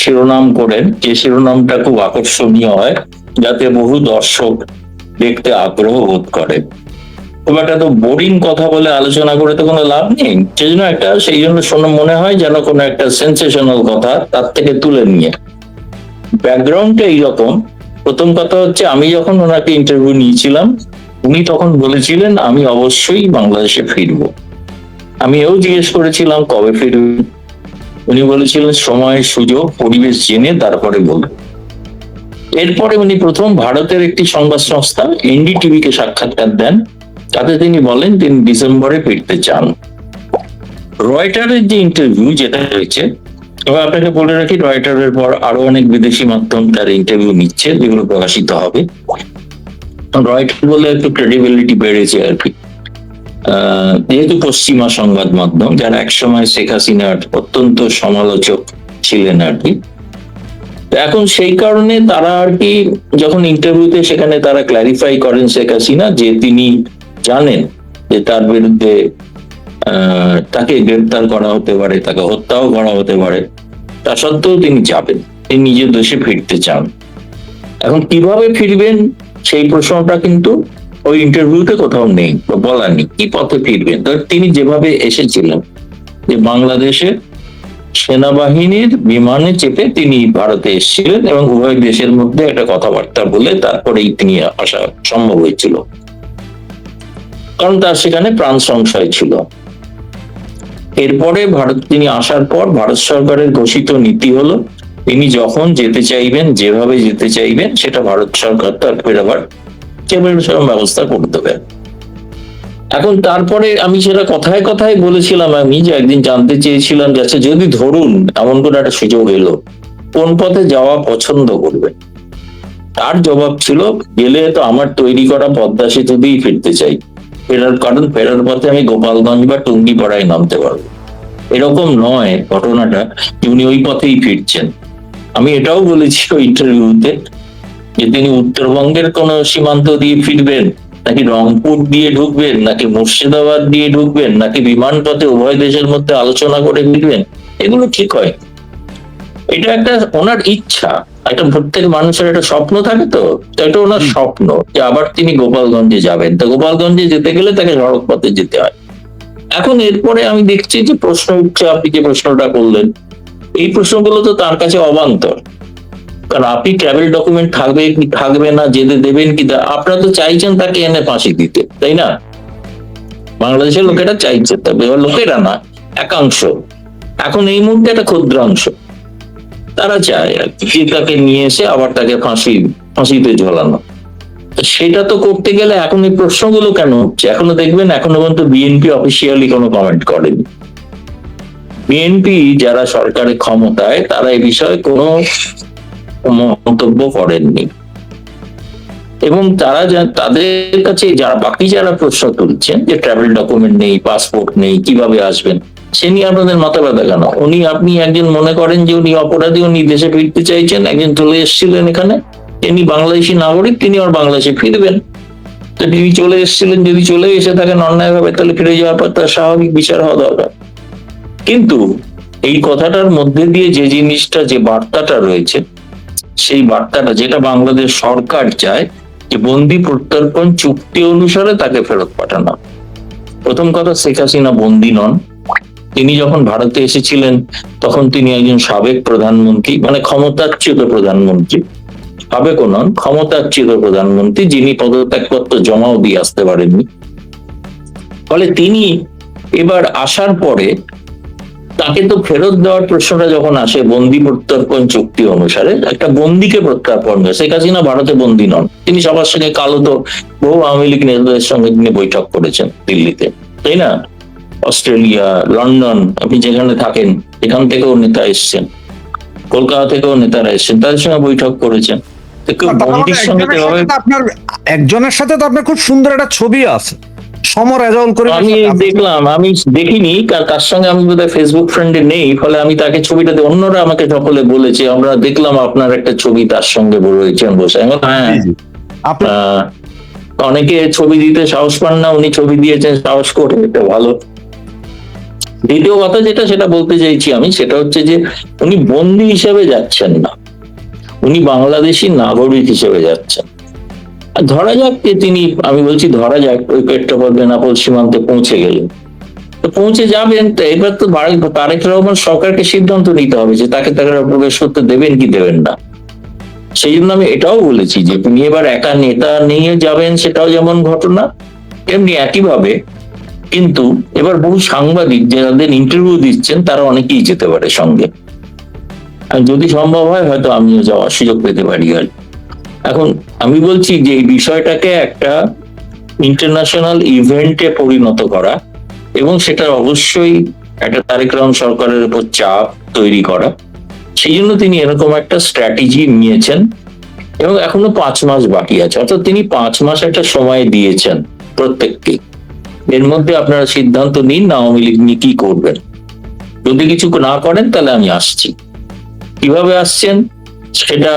Speaker 4: শিরোনাম করেন, যে শিরোনামটা খুব আকর্ষণীয় হয়, যাতে বহু দর্শক দেখতে আগ্রহ বোধ করে। খুব একটা তো বোরিং কথা বলে আলোচনা করে তো কোনো লাভ নেই। সেই জন্য মনে হয় যেন কোনো একটা সেন্সেশনাল কথা তার থেকে তুলে নিয়ে। ব্যাকগ্রাউন্ডটা এইরকম। প্রথম কথা হচ্ছে, আমি যখন ওনাকে ইন্টারভিউ নিয়েছিলাম, উনি তখন বলেছিলেন আমি অবশ্যই বাংলাদেশে ফিরবো। আমি এও জিজ্ঞেস করেছিলাম কবে ফিরবেন, উনি বলেছিলেন সময় সুযোগ পরিবেশ জেনে তারপরে বলবো। এরপরে উনি প্রথম ভারতের একটি সংবাদ সংস্থা এনডিটিভি কে সাক্ষাৎকার দেন, তাতে তিনি বলেন তিনি ডিসেম্বরে ফিরতে চান। রয়টারের যে ইন্টারভিউ যেটা হয়েছে, এবার আপনাকে বলে রাখি রয়টারের পর আরো অনেক বিদেশি মাধ্যম তার ইন্টারভিউ নিচ্ছে, যেগুলো প্রকাশিত হবে। রয়টার বলে একটু ক্রেডিবিলিটি বেড়েছে আর কি, যেহেতু পশ্চিমা সংবাদ মাধ্যম যারা একসময় শেখ হাসিনার অত্যন্ত সমালোচক ছিলেন আর কি। এখন সেই কারণে তারা আর কি যখন ইন্টারভিউতে সেখানে তারা ক্ল্যারিফাই করেন শেখ হাসিনা যে তিনি জানেন যে তার বিরুদ্ধে তাকে গ্রেপ্তার করা হতে পারে, তাকে হত্যাও করা হতে পারে, তা সত্ত্বেও তিনি যাবেন, তিনি নিজের দেশে ফিরতে চান। এখন কিভাবে ফিরবেন সেই প্রশ্নটা কিন্তু ওই ইন্টারভিউতে কোথাও নেই, বলা নেই কি পথে ফিরবেন। তিনি যেভাবে এসেছিলেন যে বাংলাদেশে সেনাবাহিনীর বিমানে চেপে তিনি ভারতে এসেছিলেন এবং উভয় দেশের মধ্যে একটা কথাবার্তা বলে তারপরেই তিনি আসা সম্ভব হয়েছিল, কারণ তার সেখানে প্রাণ সংশয় ছিল। এরপরে তিনি আসার পর ভারত সরকারের ঘোষিত নীতি হলো তিনি যখন যেতে চাইবেন, যেভাবে যেতে চাইবেন, সেটা ভারত সরকার তার ফেরাবার ব্যবস্থা করে দেবে। এখন তারপরে আমি সেটা কথায় কথায় বলেছিলাম আমি যে একদিন জানতে চেয়েছিলাম যে আচ্ছা যদি ধরুন এমন করে একটা সুযোগ এলো, কোন পথে যাওয়া পছন্দ করবে? তার জবাব ছিল গেলে তো আমার তৈরি করা পদ্মা সেতু দিয়েই ফিরতে চাই, ফেরার পথে আমি গোপালগঞ্জ বা টুঙ্গিপাড়ায় নামতে পারবো। এরকম নয় ঘটনাটা যে উনি ওই পথেই ফিরছেন। আমি এটাও বলেছি ওই ইন্টারভিউতে যে তিনি উত্তরবঙ্গের কোন সীমান্ত দিয়ে ফিরবেন, নাকি রংপুর দিয়ে ঢুকবেন, নাকি মুর্শিদাবাদ দিয়ে ঢুকবেন, নাকি বিমান পথে উভয় দেশের মধ্যে আলোচনা করে ফিরবেন, এগুলো ঠিক হয়। এটা একটা ওনার ইচ্ছা, একটা প্রত্যেক মানুষের একটা স্বপ্ন থাকে, তো এটা ওনার স্বপ্ন যে আবার তিনি গোপালগঞ্জে যাবেন। তো গোপালগঞ্জে যেতে গেলে তাকে সড়ক পথে যেতে হয়। এখন এরপরে আমি দেখছি যে প্রশ্ন উঠছে, আপনি যে প্রশ্নটা করলেন এই প্রশ্নগুলো তো তার কাছে অবান্তর, কারণ আপনি ট্রাভেল ডকুমেন্ট থাকবে কি থাকবে না, যেতে দেবেন কি, আপনারা তো চাইছেন তাকে এনে ফাঁসি দিতে, তাই না? বাংলাদেশের লোকেরা চাইছে, তবে লোকেরা না, একাংশ, এখন এই মুহূর্তে একটা ক্ষুদ্রাংশ তারা চায় আর কি তাকে নিয়ে এসে আবার তাকে ফাঁসিতে ঝোলানো। সেটা তো করতে গেলে এখন এই প্রশ্নগুলো কেন হচ্ছে? এখনো দেখবেন এখনো পর্যন্ত বিএনপি অফিসিয়ালি কোনো কমেন্ট করেনি। বিএনপি যারা সরকারের ক্ষমতায় তারা এই বিষয়ে কোনো মন্তব্য করেননি, এবং তারা তাদের কাছে যারা প্রশ্ন তুলছেন যে ট্রাভেল ডকুমেন্ট নেই, পাসপোর্ট নেই, কিভাবে আসবেন, সে নিয়ে আপনাদের মাথা ব্যথা কেন? আপনি একজন মনে করেন যে উনি অপরাধী, উনি দেশে ফিরতে চাইছেন, একজন চলে এসেছিলেন এখানে, তিনি বাংলাদেশি নাগরিক, তিনি আর বাংলাদেশে ফিরবেন। তো তিনি চলে এসেছিলেন, যদি চলে এসে থাকেন অন্যায়ভাবে, তাহলে ফিরে যাওয়ার পর তার স্বাভাবিক বিচার হওয়া দরকার। কিন্তু এই কথাটার মধ্যে দিয়ে যে জিনিসটা, যে বার্তাটা রয়েছে, সেই বার্তাটা যেটা বাংলাদেশ সরকার চায় যে বন্দি প্রত্যর্পণ চুক্তি অনুসারে তাকে ফেরত পাঠানো। প্রথম কথা, শেখ হাসিনা বন্দি নন। তিনি যখন ভারতে এসেছিলেন তখন তিনি একজন সাবেক প্রধানমন্ত্রী, মানে ক্ষমতাচ্যুত প্রধানমন্ত্রী, সাবেকও নন, ক্ষমতাচ্যুত প্রধানমন্ত্রী, যিনি পদত্যাগপত্র জমাও দিয়ে আসতে পারেননি। ফলে তিনি এবার আসার পরে তাকে তো ফেরত দেওয়ার প্রশ্নটা যখন আসে বন্দি প্রত্যর্পণ চুক্তি অনুসারে, একটা বন্দিকে প্রত্যর্পণ করে। শেখ হাসিনা ভারতে বন্দি নন, তিনি সবার সঙ্গে কালো বহু আওয়ামী লীগ নেতাদের সঙ্গে তিনি বৈঠক করেছেন দিল্লিতে, তাই না? অস্ট্রেলিয়া, লন্ডন, আপনি যেখানে থাকেন এখান থেকেও নেতা এসছেন, কলকাতা থেকেও নেতারা এসছেন, তাদের সঙ্গে বৈঠক করেছেন। বন্দির সঙ্গে
Speaker 3: আপনার একজনের সাথে তো আপনার খুব সুন্দর একটা ছবি আছে, সমর রেজাউল করে।
Speaker 4: আমি দেখলাম, আমি দেখিনি, তার সঙ্গে আমি বোধহয় ফেসবুক ফ্রেন্ডে নেই, ফলে আমি তাকে ছবিটা অন্যরা আমাকে সকলে বলেছে আমরা দেখলাম আপনার একটা ছবি তার সঙ্গে রয়েছেন বসে। হ্যাঁ, অনেকে ছবি দিতে সাহস পান না, উনি ছবি দিয়েছেন সাহস করে, এটা ভালো। দ্বিতীয় কথা যেটা সেটা বলতে চাইছি আমি, সেটা হচ্ছে যে উনি বন্দী হিসেবে যাচ্ছেন না, উনি বাংলাদেশি নাগরিক হিসেবে যাচ্ছেন। ধরা যাক যে তিনি, আমি বলছি ধরা যাক ওই পেট্রাপোল বেনাপোল সীমান্তে পৌঁছে গেলেন, তো পৌঁছে যাবেন, তো এবার তো তারেক রহমান সরকারকে সিদ্ধান্ত নিতে হবে যে তাকে প্রবেশ করতে দেবেন কি দেবেন না। সেই জন্য আমি এটাও বলেছি যে তিনি এবার একা নেতা নিয়ে যাবেন, সেটাও যেমন ঘটনা, তেমনি একইভাবে কিন্তু এবার বহু সাংবাদিক যাদের ইন্টারভিউ দিচ্ছেন তারা অনেকেই যেতে পারে সঙ্গে, আর যদি সম্ভব হয় হয়তো আমিও যাওয়ার সুযোগ পেতে পারি। আর এখন আমি বলছি যে এই বিষয়টাকে একটা ইন্টারন্যাশনাল ইভেন্টে পরিণত করা এবং সেটা অবশ্যই একটা তারেক রহমান সরকারের উপর চাপ তৈরি করা, সেই জন্য তিনি এরকম একটা স্ট্র্যাটেজি নিয়েছেন এবং এখনো 5 মাস বাকি আছে, অর্থাৎ তিনি 5 মাস একটা সময় দিয়েছেন প্রত্যেককে। এর মধ্যে আপনারা সিদ্ধান্ত নিন না আওয়ামী লীগ নিয়ে কি করবেন। যদি কিছু না করেন তাহলে আমি আসছি। কিভাবে আসছেন সেটা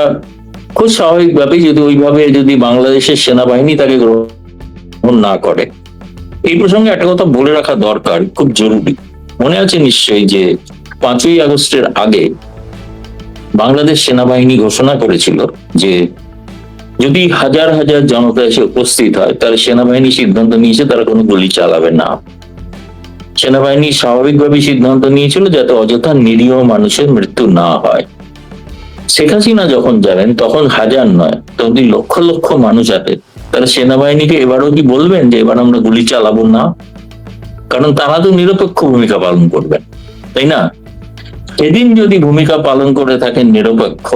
Speaker 4: খুব স্বাভাবিকভাবে, যদি বাংলাদেশের সেনাবাহিনী তাকে গ্রহণ না করে। এই প্রসঙ্গে একটা কথা বলে রাখা দরকার, খুব জরুরি। মনে আছে নিশ্চয়ই যে 5ই আগস্টের আগে বাংলাদেশ সেনাবাহিনী ঘোষণা করেছিল যে যদি হাজার হাজার জনতা এসে উপস্থিত হয় তাহলে সেনাবাহিনী সিদ্ধান্ত নিয়েছে তারা কোনো গুলি চালাবে না। সেনাবাহিনী স্বাভাবিকভাবে সিদ্ধান্ত নিয়েছিল যাতে অযথা নিরীহ মানুষের মৃত্যু না হয়। শেখ হাসিনা যখন যাবেন তখন হাজার নয়, তখন লক্ষ লক্ষ মানুষ আছে, তাহলে সেনাবাহিনীকে এবারও কি বলবেন যে এবার আমরা গুলি চালাবো না? কারণ তারা তো নিরপেক্ষ ভূমিকা পালন করবেন, তাই না? সেদিন যদি ভূমিকা পালন করে থাকেন নিরপেক্ষ,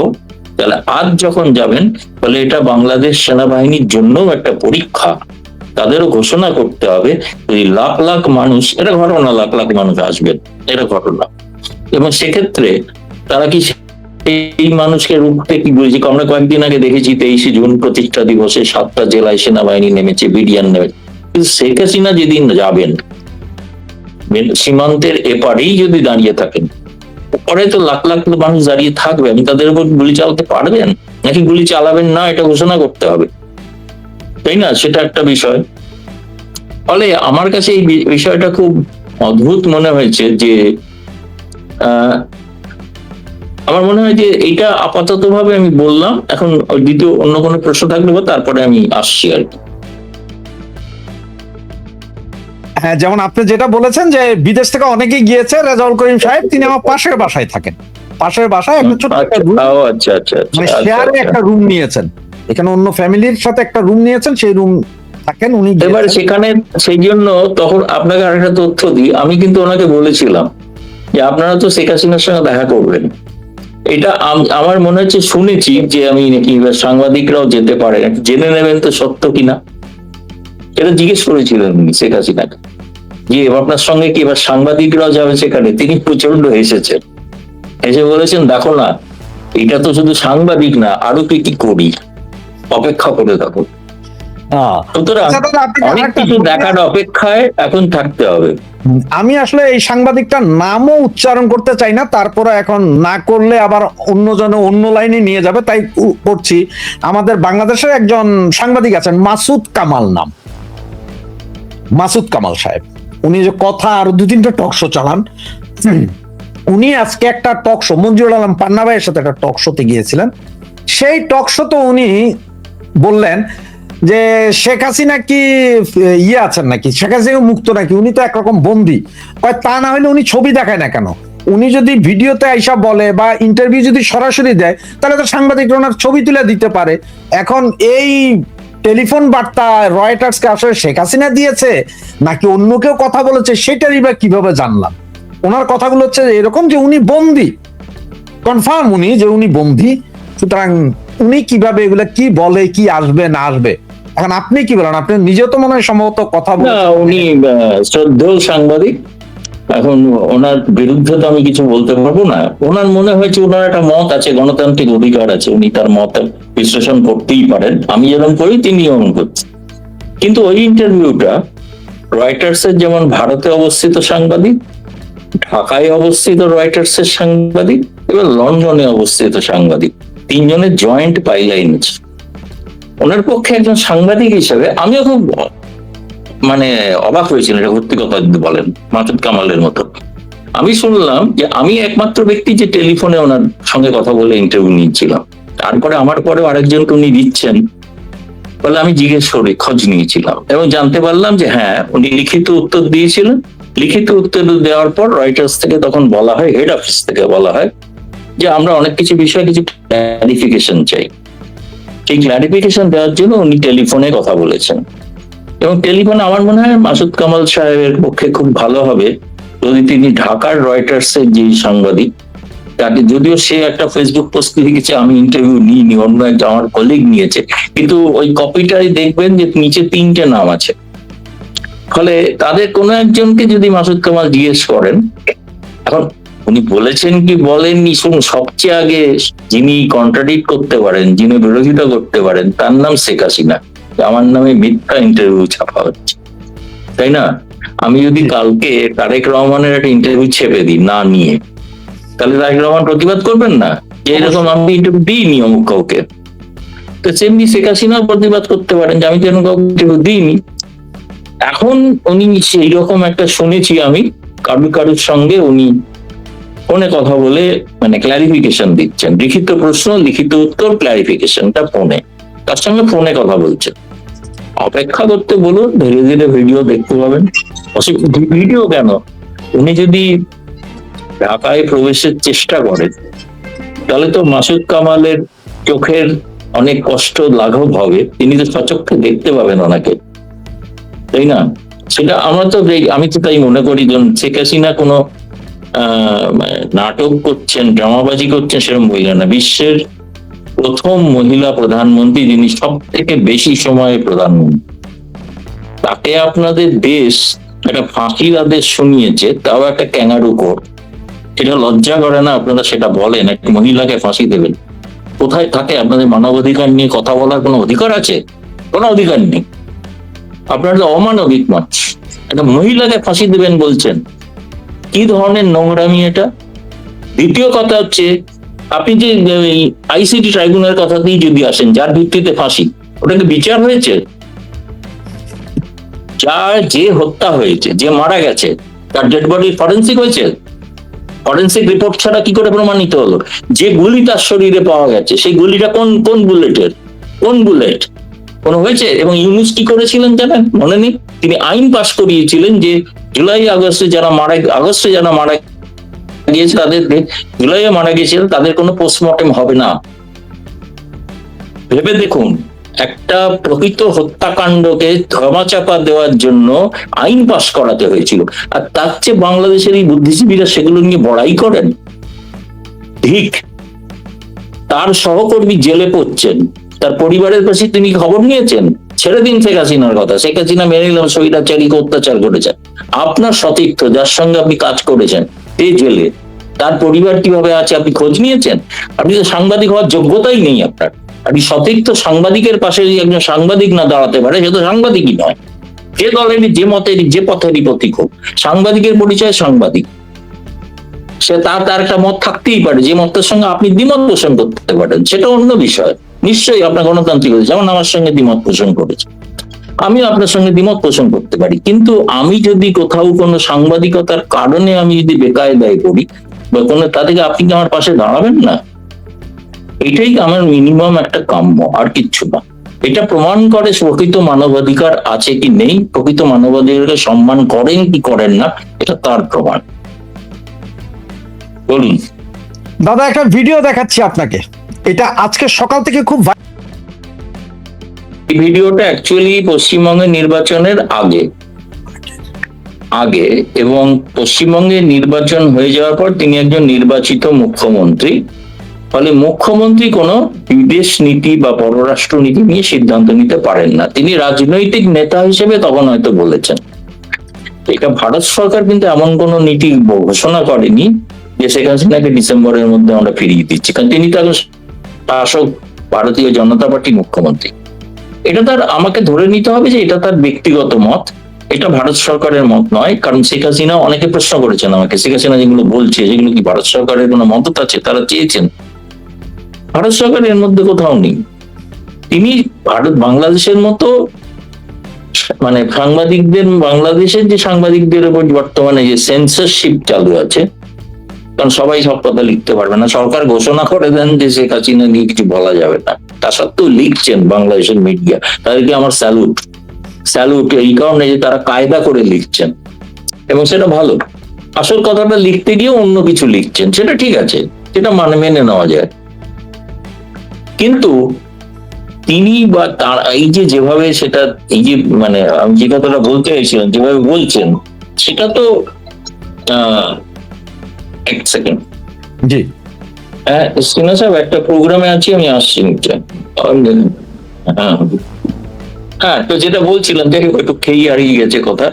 Speaker 4: তাহলে আজ যখন যাবেন তাহলে এটা বাংলাদেশ সেনাবাহিনীর জন্য একটা পরীক্ষা। তাদেরও ঘোষণা করতে হবে যদি লাখ লাখ মানুষ, এটা ঘটনা, লাখ লাখ মানুষ আসবেন, এটা ঘটনা, এবং সেক্ষেত্রে তারা কি এই মানুষকে রুখতে কি বলছি? আমরা কয়েকদিন আগে দেখেছি 23শে জুন প্রতিষ্ঠা দিবসে 7টা জেলায় সেনাবাহিনী নেমেছে, বিডিআর নেমেছে। কিন্তু শেখ হাসিনা যেদিন যাবেন সীমান্তের এপারেই যদি দাঁড়িয়ে থাকেন, পরে তো লাখ লাখ মানুষ দাঁড়িয়ে থাকবে, আপনি তাদের উপর গুলি চালাতে পারবেন নাকি গুলি চালাবেন না এটা ঘোষণা করতে হবে, তাই না? সেটা একটা বিষয়। ফলে আমার কাছে এই বিষয়টা খুব অদ্ভুত মনে হয়েছে যে আমার মনে হয় যে এটা আপাতত ভাবে আমি বললাম। এখন দ্বিতীয় অন্য কোনো প্রশ্ন থাকলে তারপরে আমি আসছি আর কি।
Speaker 3: হ্যাঁ, যেমন আপনি যেটা বলেছেন যে বিদেশ থেকে অনেকেই গিয়েছে, রেজাউল করিম সাহেব তিনি আমার পাশের বাসায় থাকেন, পাশের বাসায় একটা ছোট একটা room, মানে শেয়ারে একটা রুম নিয়েছেন, এখানে অন্য ফ্যামিলির সাথে একটা রুম নিয়েছেন, সেই রুম থাকেন উনি।
Speaker 4: এবার সেখানে সেই জন্য তখন আপনাকে আরেকটা তথ্য দিই, আমি কিন্তু ওনাকে বলেছিলাম যে আপনারা তো শেখ হাসিনার সঙ্গে দেখা করবেন, এটা আমার মনে হচ্ছে শুনেছি যে আমি নাকি সাংবাদিকরাও যেতে পারে, জেনে নেবেন তো সত্য কিনা। এটা জিজ্ঞেস করেছিলেন উনি শেখ হাসিনাকে যে আপনার সঙ্গে কি এবার সাংবাদিকরাও যাবে সেখানে? তিনি প্রচন্ড হেসেছেন, হেসে বলেছেন দেখো না, এটা তো শুধু সাংবাদিক না, আরো কি কি করি, অপেক্ষা করে থাকো। সুতরাং অনেক কিছু দেখার অপেক্ষায় এখন থাকতে হবে।
Speaker 3: আমি আসলে এই সাংবাদিকটার নামও উচ্চারণ করতে চাই না, তারপরে এখন না করলে আবার অন্যজনে অন্য লাইনে নিয়ে যাবে, তাই করছি। আমাদের বাংলাদেশের একজন সাংবাদিক আছেন, মাসুদ কামাল নাম, মাসুদ কামাল সাহেব। উনি যে কথা আর 2-3টা টক শো চালান। উনি আজকে একটা টক শো, মঞ্জুরুল আলম পান্না ভাইয়ের সাথে একটা টক শোতে গিয়েছিলেন। সেই টক শোতে উনি বললেন যে শেখ হাসিনা কি ইয়ে আছেন নাকি, শেখ হাসিনা মুক্ত নাকি, উনি তো একরকম বন্দী। তা না হলে উনি ছবি দেখায় না কেন? উনি যদি ভিডিওতে আইসা বলে বা ইন্টারভিউ যদি সরাসরি দেয় তাহলে তো সাংবাদিকরা ওনার ছবি তুলে দিতে পারে। এখন এই টেলিফোন বার্তা রয়টার্সকে আসলে শেখ হাসিনা দিয়েছে নাকি অন্য কেউ কথা বলেছে সেটারই বা কিভাবে জানলাম? ওনার কথাগুলো হচ্ছে এরকম যে উনি বন্দী, কনফার্ম উনি যে উনি বন্দী। সুতরাং উনি কিভাবে এগুলা কি বলে, কি আসবে না আসবে, এখন আপনি কি বলেন? আপনি নিজে তো মনে হয় সম্ভবত কথা বলেন।
Speaker 4: উনি শ্রদ্ধেয় সাংবাদিক, এখন ওনার বিরুদ্ধে তো আমি কিছু বলতে পারবো না। ওনার মনে হয়েছে ওনার একটা মত আছে, গণতান্ত্রিক অধিকার আছে, উনি তার মত বিশ্লেষণ করতেই পারেন। আমি যেরকম করি তিনি এমন করছেন। কিন্তু ওই ইন্টারভিউটা রয়টার্স এর যেমন ভারতে অবস্থিত সাংবাদিক, ঢাকায় অবস্থিত রয়টার্স এর সাংবাদিক এবং লন্ডনে অবস্থিত সাংবাদিক, 3 জনের জয়েন্ট পাইলাইন আছে। ওনার পক্ষে একজন সাংবাদিক হিসেবে আমিও খুব মানে অবাক হয়েছিলেন, এটা সত্যি কথা যদি বলেন, মাসুদ কামালের মতো। আমি শুনলাম যে আমি একমাত্র ব্যক্তি যে টেলিফোনে ওনার সঙ্গে কথা বলে ইন্টারভিউ নিয়েছিলাম, তারপরে আমার পরেও আরেকজনকে উনি দিচ্ছেন বলে আমি জিজ্ঞেস করে খোঁজ নিয়েছিলাম এবং জানতে পারলাম যে হ্যাঁ উনি লিখিত উত্তর দিয়েছিলেন। লিখিত উত্তর দেওয়ার পর রয়টার্স থেকে তখন বলা হয়, হেড অফিস থেকে বলা হয় যে আমরা অনেক কিছু বিষয়ে কিছু ক্লারিফিকেশন চাই। সেই ক্লারিফিকেশন দেওয়ার জন্য উনি টেলিফোনে কথা বলেছেন এবং টেলিফোনে আমার মনে হয় মাসুদ কামাল সাহেবের পক্ষে খুব ভালো হবে যদি তিনি ঢাকার রয়টার্স এর যে সাংবাদিক তাকে, যদিও সে একটা ফেসবুক পোস্ট লিখেছে, আমি ইন্টারভিউ নিইনি, অন্য একটা আমার কলিগ নিয়েছে, কিন্তু ওই কপিটাই দেখবেন যে নিচে 3টে নাম আছে। ফলে তাদের কোনো একজনকে যদি মাসুদ কামাল জিজ্ঞেস করেন, এখন উনি বলেছেন কি বলেননি, শুনুন, সবচেয়ে আগে যিনি কন্ট্রাডিক্ট করতে পারেন, যিনি বিরোধিতা করতে পারেন, তার নাম শেখ হাসিনা। আমার নামে মিথ্যা ইন্টারভিউ ছাপা হচ্ছে, তাই না? আমি যদি কালকে তারেক রহমানের একটা ইন্টারভিউ ছেপে দিই না নিয়ে, তাহলে তারেক রহমান প্রতিবাদ করবেন না যে এরকম আমি ইন্টারভিউ দিইনি অমুক কাউকে? তো সেমনি শেখ হাসিনাও প্রতিবাদ করতে পারেন যে আমি কেন কাউকে ইন্টারভিউ দিইনি। এখন উনি সেই রকম একটা শুনেছি আমি, কারুর সঙ্গে উনি ফোনে কথা বলে মানে ক্লারিফিকেশন দিচ্ছেন, লিখিত প্রশ্ন লিখিত উত্তর ক্লারিফিকেশনটা ফোনে, তার সঙ্গে ফোনে কথা বলছেন। অপেক্ষা করতে বলুন, ধীরে ধীরে ভিডিও দেখতে পাবেন। ভিডিও কেন, উনি যদি ঢাকায় প্রবেশের চেষ্টা করেন তাহলে তো মাসুদ কামালের চোখের অনেক কষ্ট লাঘব হবে, তিনি তো সচক্ষে দেখতে পাবেন ওনাকে, তাই না? সেটা আমরা তো আমি তো তাই মনে করি যে শেখ হাসিনা কোনো নাটক করছেন, ড্রামাবাজি করছেন সেরকম মহিলা না। বিশ্বের প্রথম মহিলা প্রধানমন্ত্রী, যিনি সব থেকে বেশি সময় প্রধানমন্ত্রী, তাকে আপনাদের দেশ একটা ফাঁসির আদেশ শুনিয়েছে, তাও একটা ক্যাঙ্গারু কোর্ট। সেটা লজ্জা করে না আপনারা সেটা বলেন? একটা মহিলাকে ফাঁসি দেবেন? কোথায় থাকে আপনাদের মানবাধিকার নিয়ে কথা বলার কোনো অধিকার আছে? কোনো অধিকার নেই। আপনারা তো অমানবিক মানুষ, একটা মহিলাকে ফাঁসি দেবেন বলছেন, কি ধরনের নোংরামি এটা? দ্বিতীয় কথা হচ্ছে, আপনি যে আইসিটি ট্রাইব্যুনালের কথাতেই যদি আসেন, যার ভিত্তিতে ফাঁসি, ওটাকে বিচার হয়েছে? যে হত্যা হয়েছে, যে মারা গেছে, তার ডেড বডি ফরেন্সিক হয়েছে? ফরেন্সিক রিপোর্ট ছাড়া কি করে প্রমাণিত হলো? যে গুলি তার শরীরে পাওয়া গেছে, সেই গুলিটা কোন বুলেটের, কোন বুলেট কোনো হয়েছে? এবং ইউনুস কি করেছিলেন জানেন? মনে নেই? তিনি আইন পাশ করিয়েছিলেন যে আগস্টে যারা মারা গিয়েছে, তাদের জুলাইয়ে মারা গিয়েছিলেন, তাদের কোনো পোস্টমর্টেম হবে না। ভেবে দেখুন, একটা প্রকৃত হত্যাকাণ্ডকে ধামাচাপা দেওয়ার জন্য আইন পাশ করাতে হয়েছিল, আর তার চেয়ে বাংলাদেশের এই বুদ্ধিজীবীরা সেগুলো নিয়ে বড়াই করেন। ঠিক, তার সহকর্মী জেলে পড়ছেন, তার পরিবারের কাছে তিনি খবর নিয়েছেন? ছেড়ে দিন শেখ হাসিনার কথা, শেখ হাসিনা মেনে নিলাম স্বৈরাচারীকে অত্যাচার করেছেন, আপনার সতীর্থ যার সঙ্গে আপনি কাজ করেছেন সে জেলে, তার পরিবার কিভাবে আছে আপনি খোঁজ নিয়েছেন? আপনি তো সাংবাদিক হওয়ার যোগ্যতাই নেই আপনার। আপনি সতীর্থ সাংবাদিকের পাশে যদি একজন সাংবাদিক না দাঁড়াতে পারে, সে তো সাংবাদিকই নয়। যে দলেরই, যে মতেরই, যে পথেরই প্রতীক হোক, সাংবাদিকের পরিচয় সাংবাদিক। সে তার একটা মত থাকতেই পারে, যে মতের সঙ্গে আপনি দ্বিমত পোষণ করতে পারেন, সেটা অন্য বিষয়। নিশ্চয়ই আপনার গণতান্ত্রিক হয়েছে, যেমন আমার সঙ্গে দ্বিমত পোষণ করেছে, আমি আপনার সঙ্গে দ্বিমত পোষণ করতে পারি। কিন্তু আমি যদি কোথাও কোনো সাংবাদিকতার কারণে আমি যদি বেকায়দায় পড়ি বা কোনো, তা থেকে আপনি কি আমার পাশে দাঁড়াবেন না? এটাই আমার মিনিমাম একটা কাম্য, আর কিচ্ছু না। এটা প্রমাণ করে প্রকৃত মানবাধিকার আছে কি নেই, প্রকৃত মানবাধিকারকে সম্মান করেন কি করেন না, এটা তার প্রমাণ। বলুন
Speaker 3: দাদা, একটা ভিডিও দেখাচ্ছি আপনাকে, এটা আজকে সকাল থেকে খুব
Speaker 4: এই ভিডিওটা অ্যাকচুয়ালি পশ্চিমবঙ্গের নির্বাচনের আগে এবং পশ্চিমবঙ্গে নির্বাচন হয়ে যাওয়ার পর তিনি একজন নির্বাচিত মুখ্যমন্ত্রী। ফলে মুখ্যমন্ত্রী কোনো বিদেশ নীতি বা পররাষ্ট্র নীতি নিয়ে সিদ্ধান্ত নিতে পারেন না। তিনি রাজনৈতিক নেতা হিসেবে তখন হয়তো বলেছেন। এটা ভারত সরকার কিন্তু এমন কোনো নীতি ঘোষণা করেনি যে শেখ হাসিনাকে ডিসেম্বরের মধ্যে আমরা ফিরিয়ে দিচ্ছি, কারণ তিনি তো শাসক ভারতীয় জনতা পার্টির মুখ্যমন্ত্রী। এটা তার, আমাকে ধরে নিতে হবে যে এটা তার ব্যক্তিগত মত, এটা ভারত সরকারের মত নয়। কারণ শেখ হাসিনা, অনেকে প্রশ্ন করেছেন আমাকে, শেখ হাসিনা যেগুলো বলছে সেগুলো কি ভারত সরকারের কোনো মদত আছে? তারা চেয়েছেন, ভারত সরকারের এর মধ্যে কোথাও নেই। তিনি বাংলাদেশের মতো মানে সাংবাদিকদের, বাংলাদেশের যে সাংবাদিকদের উপর বর্তমানে যে সেন্সরশিপ চালু আছে, কারণ সবাই সব কথা লিখতে পারবে না, সরকার ঘোষণা করে দেন যে শেখ হাসিনা নিয়ে কিছু বলা যাবে না, তা সত্ত্বেও লিখছেন বাংলাদেশের মিডিয়া, তাদেরকে আমার স্যালুট এই কারণে যে তারা কায়দা করে লিখছেন এবং সেটা ভালো। আসল কথাটা লিখতে গিয়ে অন্য কিছু লিখছেন, সেটা ঠিক আছে, সেটা মেনে নেওয়া যায়। কিন্তু তিনি বা তার এই যে যেভাবে সেটা, এই যে মানে আমি যে কথাটা বলতে চাইছিলাম, যেভাবে বলছেন, সেটা তো এক সেকেন্ড,
Speaker 3: জি
Speaker 4: হ্যাঁ সিনহা সাহেব, একটা প্রোগ্রামে আছি, আমি আসছি নিচে। হ্যাঁ হ্যাঁ, তো যেটা বলছিলাম যে একটু খেয়ে হারিয়ে গেছে কথা।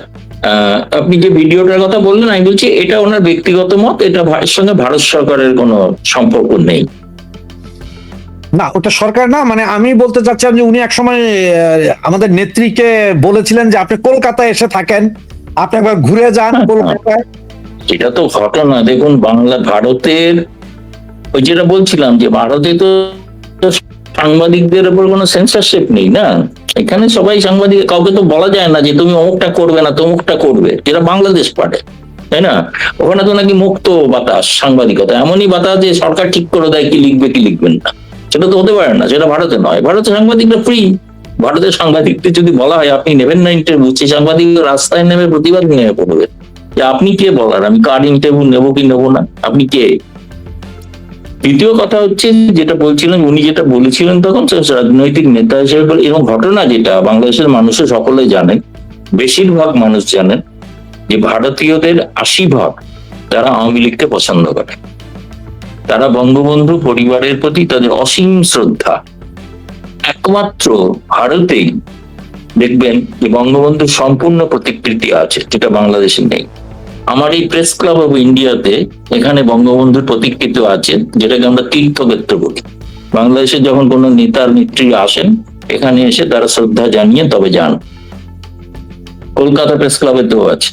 Speaker 4: আপনি যে ভিডিওটার কথা বললেন, আমি বলছি এটা ওনার ব্যক্তিগত মত, এটা এর সঙ্গে ভারত সরকারের কোনো সম্পর্ক নেই।
Speaker 3: না, ওটা সরকার না, মানে আমি বলতে চাচ্ছিলাম যে উনি একসময় আমাদের নেত্রীকে বলেছিলেন যে আপনি কলকাতায় এসে থাকেন, আপনি একবার ঘুরে যান কলকাতায়।
Speaker 4: এটা তো ঘটনা। দেখুন, ভারতের ওই যেটা বলছিলাম যে ভারতে তো সাংবাদিকদের উপর কোনো সেন্সরশিপ নেই না। এখানে সবাই সাংবাদিক, কাউকে তো বলা যায় না যে তুমি অমুকটা করবে না, তমুকটা করবে, যেটা বাংলাদেশ পারে, তাই না? ওখানে তো নাকি মুক্ত বাতাস সাংবাদিকতা, এমনই বাতাস যে সরকার ঠিক করে দেয় কি লিখবে কি লিখবেন না। সেটা তো হতে পারে না, সেটা ভারতে নয়। ভারতে সাংবাদিকরা ফ্রি। ভারতের সাংবাদিকদের যদি বলা হয় আপনি নেবেন না ইন্টারভিউ, সেই সাংবাদিক রাস্তায় নেমে প্রতিবাদ নিয়ে পড়বে যে আপনি কে বলার আমি কার ইন্টারভিউ নেবো কি নেবো না, আপনি কে। দ্বিতীয় কথা হচ্ছে যেটা বলছিলেন, উনি যেটা বলেছিলেন তখন রাজনৈতিক নেতা হিসেবে এরকম ঘটনা, যেটা বাংলাদেশের মানুষও সকলে জানেন, বেশিরভাগ মানুষ জানেন যে ভারতীয়দের 80% তারা আওয়ামী লীগকে পছন্দ করে। তারা বঙ্গবন্ধু পরিবারের প্রতি তাদের অসীম শ্রদ্ধা। একমাত্র ভারতেই দেখবেন যে বঙ্গবন্ধুর সম্পূর্ণ প্রতিকৃতি আছে, যেটা বাংলাদেশে নেই। আমার এই প্রেস ক্লাব অফ ইন্ডিয়াতে এখানে বঙ্গবন্ধুর প্রতিকৃতি আছে, যেটাকে আমরা তীর্থক্ষেত্র বলি। বাংলাদেশে যখন কোনো নেতার নেত্রী আসেন, এখানে এসে তারা শ্রদ্ধা জানিয়ে তবে যান। কলকাতা প্রেস ক্লাবেতেও আছে।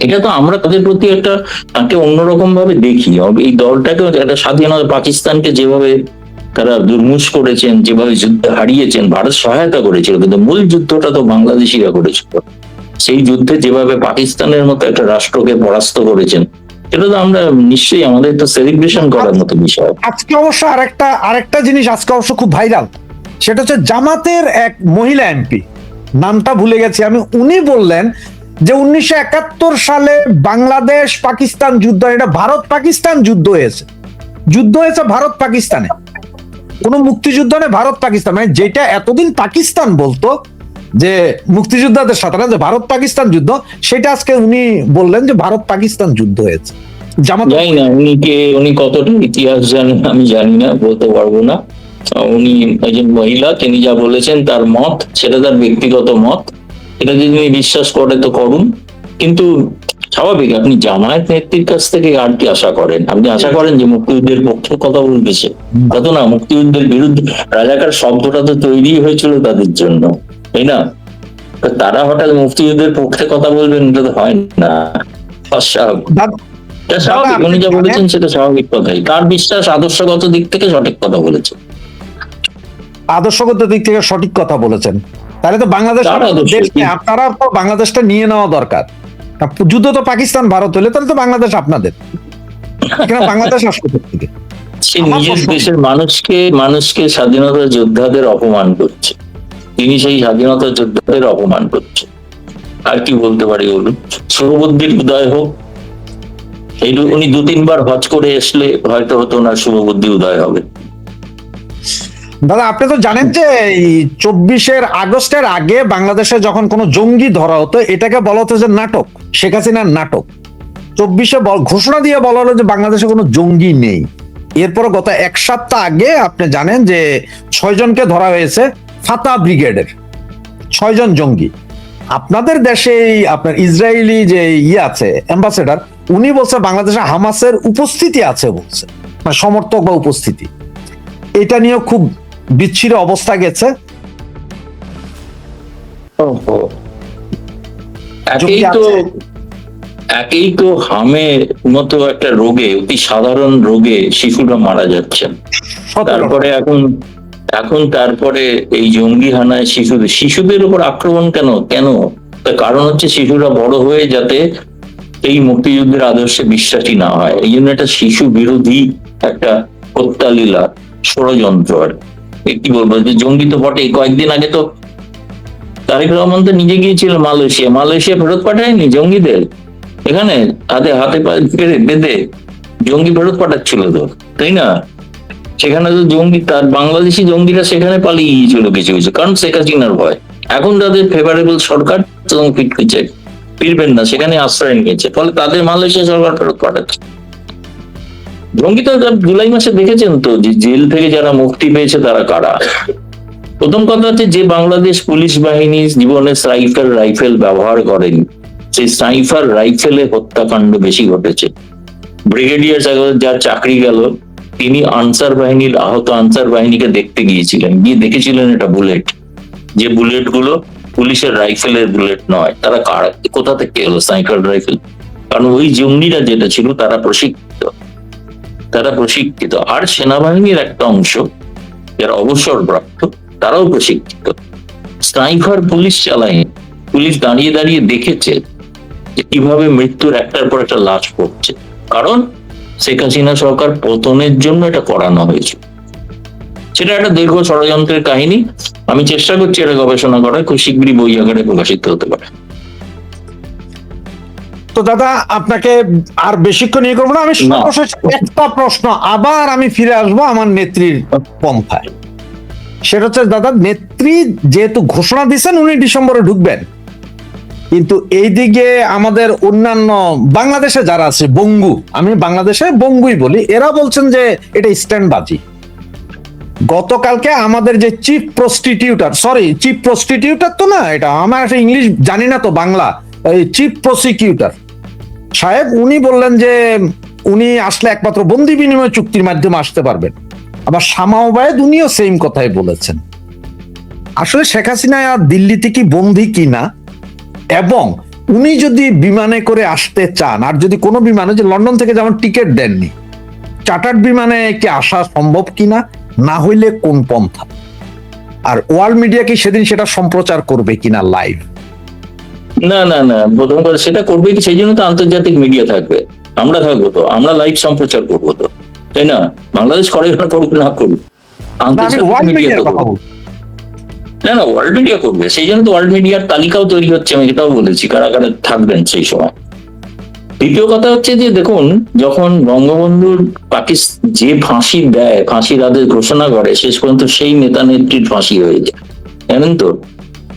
Speaker 4: এটা তো আমরা তাদের প্রতি একটা, তাকে অন্যরকম ভাবে দেখি। এই দলটাকে একটা স্বাধীনতা, পাকিস্তানকে যেভাবে তারা দুর্মুষ করেছেন, যেভাবে যুদ্ধে হারিয়েছেন, ভারত সহায়তা করেছিল, কিন্তু মূল যুদ্ধটা তো বাংলাদেশিরা করেছিল। সেই যুদ্ধে যেভাবে পাকিস্তানের মতো একটা রাষ্ট্রকে পরাস্ত করেছেন, এটা তো আমরা নিশ্চয়ই, আমাদের তো সেলিব্রেশন করার মতো বিষয়।
Speaker 3: আজকে অবশ্য আরেকটা জিনিস আজকে অবশ্য খুব ভাইরাল, সেটা হচ্ছে জামাতের এক মহিলা এমপি, নামটা ভুলে গেছি আমি, উনি বললেন যে 1971 সালে বাংলাদেশ পাকিস্তান যুদ্ধ, এটা ভারত পাকিস্তান যুদ্ধ হয়েছে ভারত পাকিস্তানে, কোনো মুক্তিযুদ্ধ নেই, ভারত পাকিস্তান, মানে যেটা এতদিন পাকিস্তান বলতো যে মুক্তিযোদ্ধাদের সাথে না, যে ভারত পাকিস্তান যুদ্ধ, সেটা আজকে উনি বললেন যে ভারত পাকিস্তান যুদ্ধ হয়েছে। জামাত
Speaker 4: জানি না উনি কতটা ইতিহাস জানেন আমি জানি না, বলতে পারবো না। উনি একজন মহিলা, তিনি যা বলেছেন তার মত, সেটা তার ব্যক্তিগত মত। এটা যদি তিনি বিশ্বাস করে তো করুন, কিন্তু স্বাভাবিক, আপনি জামায়াত নেত্রীর কাছ থেকে আর কি আশা করেন? আপনি আশা করেন যে মুক্তিযুদ্ধের পক্ষে কথা বলবে সে? তা তো না, মুক্তিযুদ্ধের বিরুদ্ধে। রাজাকার শব্দটা তো তৈরি হয়েছিল তাদের জন্য, তাই না? তারা হঠাৎ মুক্তিযুদ্ধের পক্ষে কথা বলবেন, এটা তো হয় না। স্বাভাবিক, উনি যা বলেছেন সেটা স্বাভাবিক কথাই। তার বিশ্বাস আদর্শগত দিক থেকে সঠিক কথা বলেছে।
Speaker 3: আদর্শগত দিক থেকে সঠিক কথা বলেছেন, তাহলে তো বাংলাদেশ, আপনারা তো বাংলাদেশটা নিয়ে নেওয়া দরকার। যুদ্ধ তো পাকিস্তান ভারত হলে তাহলে তো বাংলাদেশ আপনাদের, বাংলাদেশ আসবে থেকে।
Speaker 4: সে নিজের দেশের মানুষকে স্বাধীনতা যোদ্ধাদের অপমান করছে, তিনি সেই স্বাধীনতা যোদ্ধাদের অপমান করছে। আর কি বলতে পারি বলুন? শুভবুদ্ধির উদয় হোক। উনি 2-3 বার হজ করে আসলে হয়তো ওনার শুভবুদ্ধি উদয় হবে।
Speaker 3: দাদা, আপনি তো জানেন যে 24 আগস্টের আগে বাংলাদেশে যখন কোনো জঙ্গি ধরা হতো, এটাকে বলা হতো যে নাটক, শেখ হাসিনার নাটক। 24 ঘোষণা দিয়ে বলা হলো যে বাংলাদেশে কোনো জঙ্গি নেই। এরপর গত 1 সপ্তাহ আগে আপনি জানেন যে 6 জনকে ধরা হয়েছে ফাতাহ ব্রিগেডের, 6 জন জঙ্গি। আপনাদের দেশে আপনার ইসরায়েলি যে আছে অ্যাম্বাসেডার, উনি বলছে বাংলাদেশে হামাসের উপস্থিতি আছে, বলছে মানে সমর্থক বা উপস্থিতি। এটা নিয়ে খুব বিচ্ছিন্ন অবস্থা গেছে।
Speaker 4: একেই তো হামের মতো একটা রোগে, অতি সাধারণ রোগে শিশুরা মারা যাচ্ছেন। তারপরে তারপরে এই জঙ্গি হানায় শিশুদের উপর আক্রমণ কেন? তার কারণ হচ্ছে শিশুরা বড় হয়ে যাতে এই মুক্তিযুদ্ধের আদর্শে বিশ্বাসী না হয়, এই জন্য একটা শিশু বিরোধী একটা হত্যালীলা, ষড়যন্ত্র। আর কি বলবো, যে জঙ্গি তো বটে। কয়েকদিন আগে তো তারেক রহমান তো নিজে গিয়েছিল মালয়েশিয়া ফেরত পাঠায়নি জঙ্গিদের, এখানে হাতে বেঁধে জঙ্গি ফেরত পাঠাচ্ছিল তো, তাই না? সেখানে তো জঙ্গি, তার বাংলাদেশি জঙ্গিরা সেখানে পালিয়ে গিয়েছিল কিছু কিছু, কারণ শেখ হাসিনার ভয়। এখন তাদের ফেভারেবল সরকার ফিরবেন না, সেখানে আশ্রয় নিয়েছে, ফলে তাদের মালয়েশিয়া সরকার ফেরত পাঠাচ্ছে। জঙ্গি তো জুলাই মাসে দেখেছেন তো যে জেল থেকে যারা মুক্তি পেয়েছে তারা কারা। প্রথম কথা হচ্ছে যে বাংলাদেশ পুলিশ বাহিনী জীবনে রাইফেল ব্যবহার করেনি, সেই স্নাইপার রাইফেলে হত্যাকাণ্ড বেশি ঘটেছে। ব্রিগেডিয়ার যার চাকরি গেল, তিনি আনসার বাহিনীর আহত আনসার বাহিনীকে দেখতে গিয়েছিলেন, গিয়ে দেখেছিলেন এটা বুলেট, যে বুলেট গুলো পুলিশের রাইফেলের বুলেট নয়। তারা কোথা থেকে এলো স্নাইপার রাইফেল? কারণ ওই জঙ্গিরা যেটা ছিল তারা প্রশিক্ষিত, আর সেনাবাহিনীর একটা অংশ যারা অবসরপ্রাপ্ত তারাও প্রশিক্ষিত। স্নাইপার পুলিশ চালায়, পুলিশ দাঁড়িয়ে দাঁড়িয়ে দেখেছে যে কিভাবে মৃত্যুর একটার পর একটা লাশ পড়ছে, কারণ শেখ হাসিনা সরকার পতনের জন্য এটা করানো হয়েছে। সেটা একটা দীর্ঘ ষড়যন্ত্রের কাহিনী। আমি চেষ্টা করছি এটা গবেষণা করার, খুব শীঘ্রই বই আকারে প্রকাশিত হতে পারে।
Speaker 3: তো দাদা আপনাকে আর বেশিক্ষণ ইয়ে করবো না, আমি সর্বশেষ একটা প্রশ্ন, আবার আমি ফিরে আসবো আমার নেত্রীর পন্থায়। সেটা হচ্ছে দাদা, নেত্রী যেহেতু ঘোষণা দিচ্ছেন উনি ডিসেম্বরে ঢুকবেন, কিন্তু এইদিকে আমাদের অন্যান্য বাংলাদেশে যারা আছে বঙ্গু, আমি বাংলাদেশে বঙ্গুই বলি, এরা বলছেন যে এটা স্ট্যান্ডবাজি। গতকালকে আমাদের যে চিফ প্রস্টিটিউটার তো না, এটা আমার একটা ইংলিশ জানি না তো বাংলা, চিফ প্রসিকিউটর সাহেব উনি বললেন যে উনি আসলে একমাত্র বন্দি বিনিময় চুক্তির মাধ্যমে আসতে পারবেন। আবার শামা ওবায়েদ উনিও সেম কথাই বলেছেন। আসলে শেখ হাসিনা দিল্লিতে কি বন্দি কিনা, এবং উনি যদি বিমানে করে আসতে চান, আর যদি কোনো বিমানে, যে লন্ডন থেকে যেমন টিকিট দেননি, চার্টার্ড বিমানে কি আসা সম্ভব কিনা, না হইলে কোন পন্থা, আর ওয়ার্ল্ড মিডিয়া কি সেদিন সেটা সম্প্রচার করবে কিনা লাইভ?
Speaker 4: না, প্রথম কথা সেটা করবে কি, সেই জন্য তো আন্তর্জাতিক মিডিয়া থাকবে, আমরা থাকবো তো, আমরা লাইভ সম্প্রচার করবো তো, তাই না? বাংলাদেশ করে না করুক, না করুক, আন্তর্জাতিক মিডিয়া তো করবো। না, ওয়ার্ল্ড মিডিয়া করবে, সেই জন্য তো ওয়ার্ল্ড মিডিয়ার তালিকাও তৈরি হচ্ছে, আমি এটাও বলেছি কারা কারা থাকবেন সেই সময়। দ্বিতীয় কথা হচ্ছে যে দেখুন, যখন বঙ্গবন্ধুর যে ফাঁসি দেয়, ফাঁসির আদেশ ঘোষণা করে, শেষ পর্যন্ত সেই নেতা নেত্রীর ফাঁসি হয়ে যায়, জানেন তো?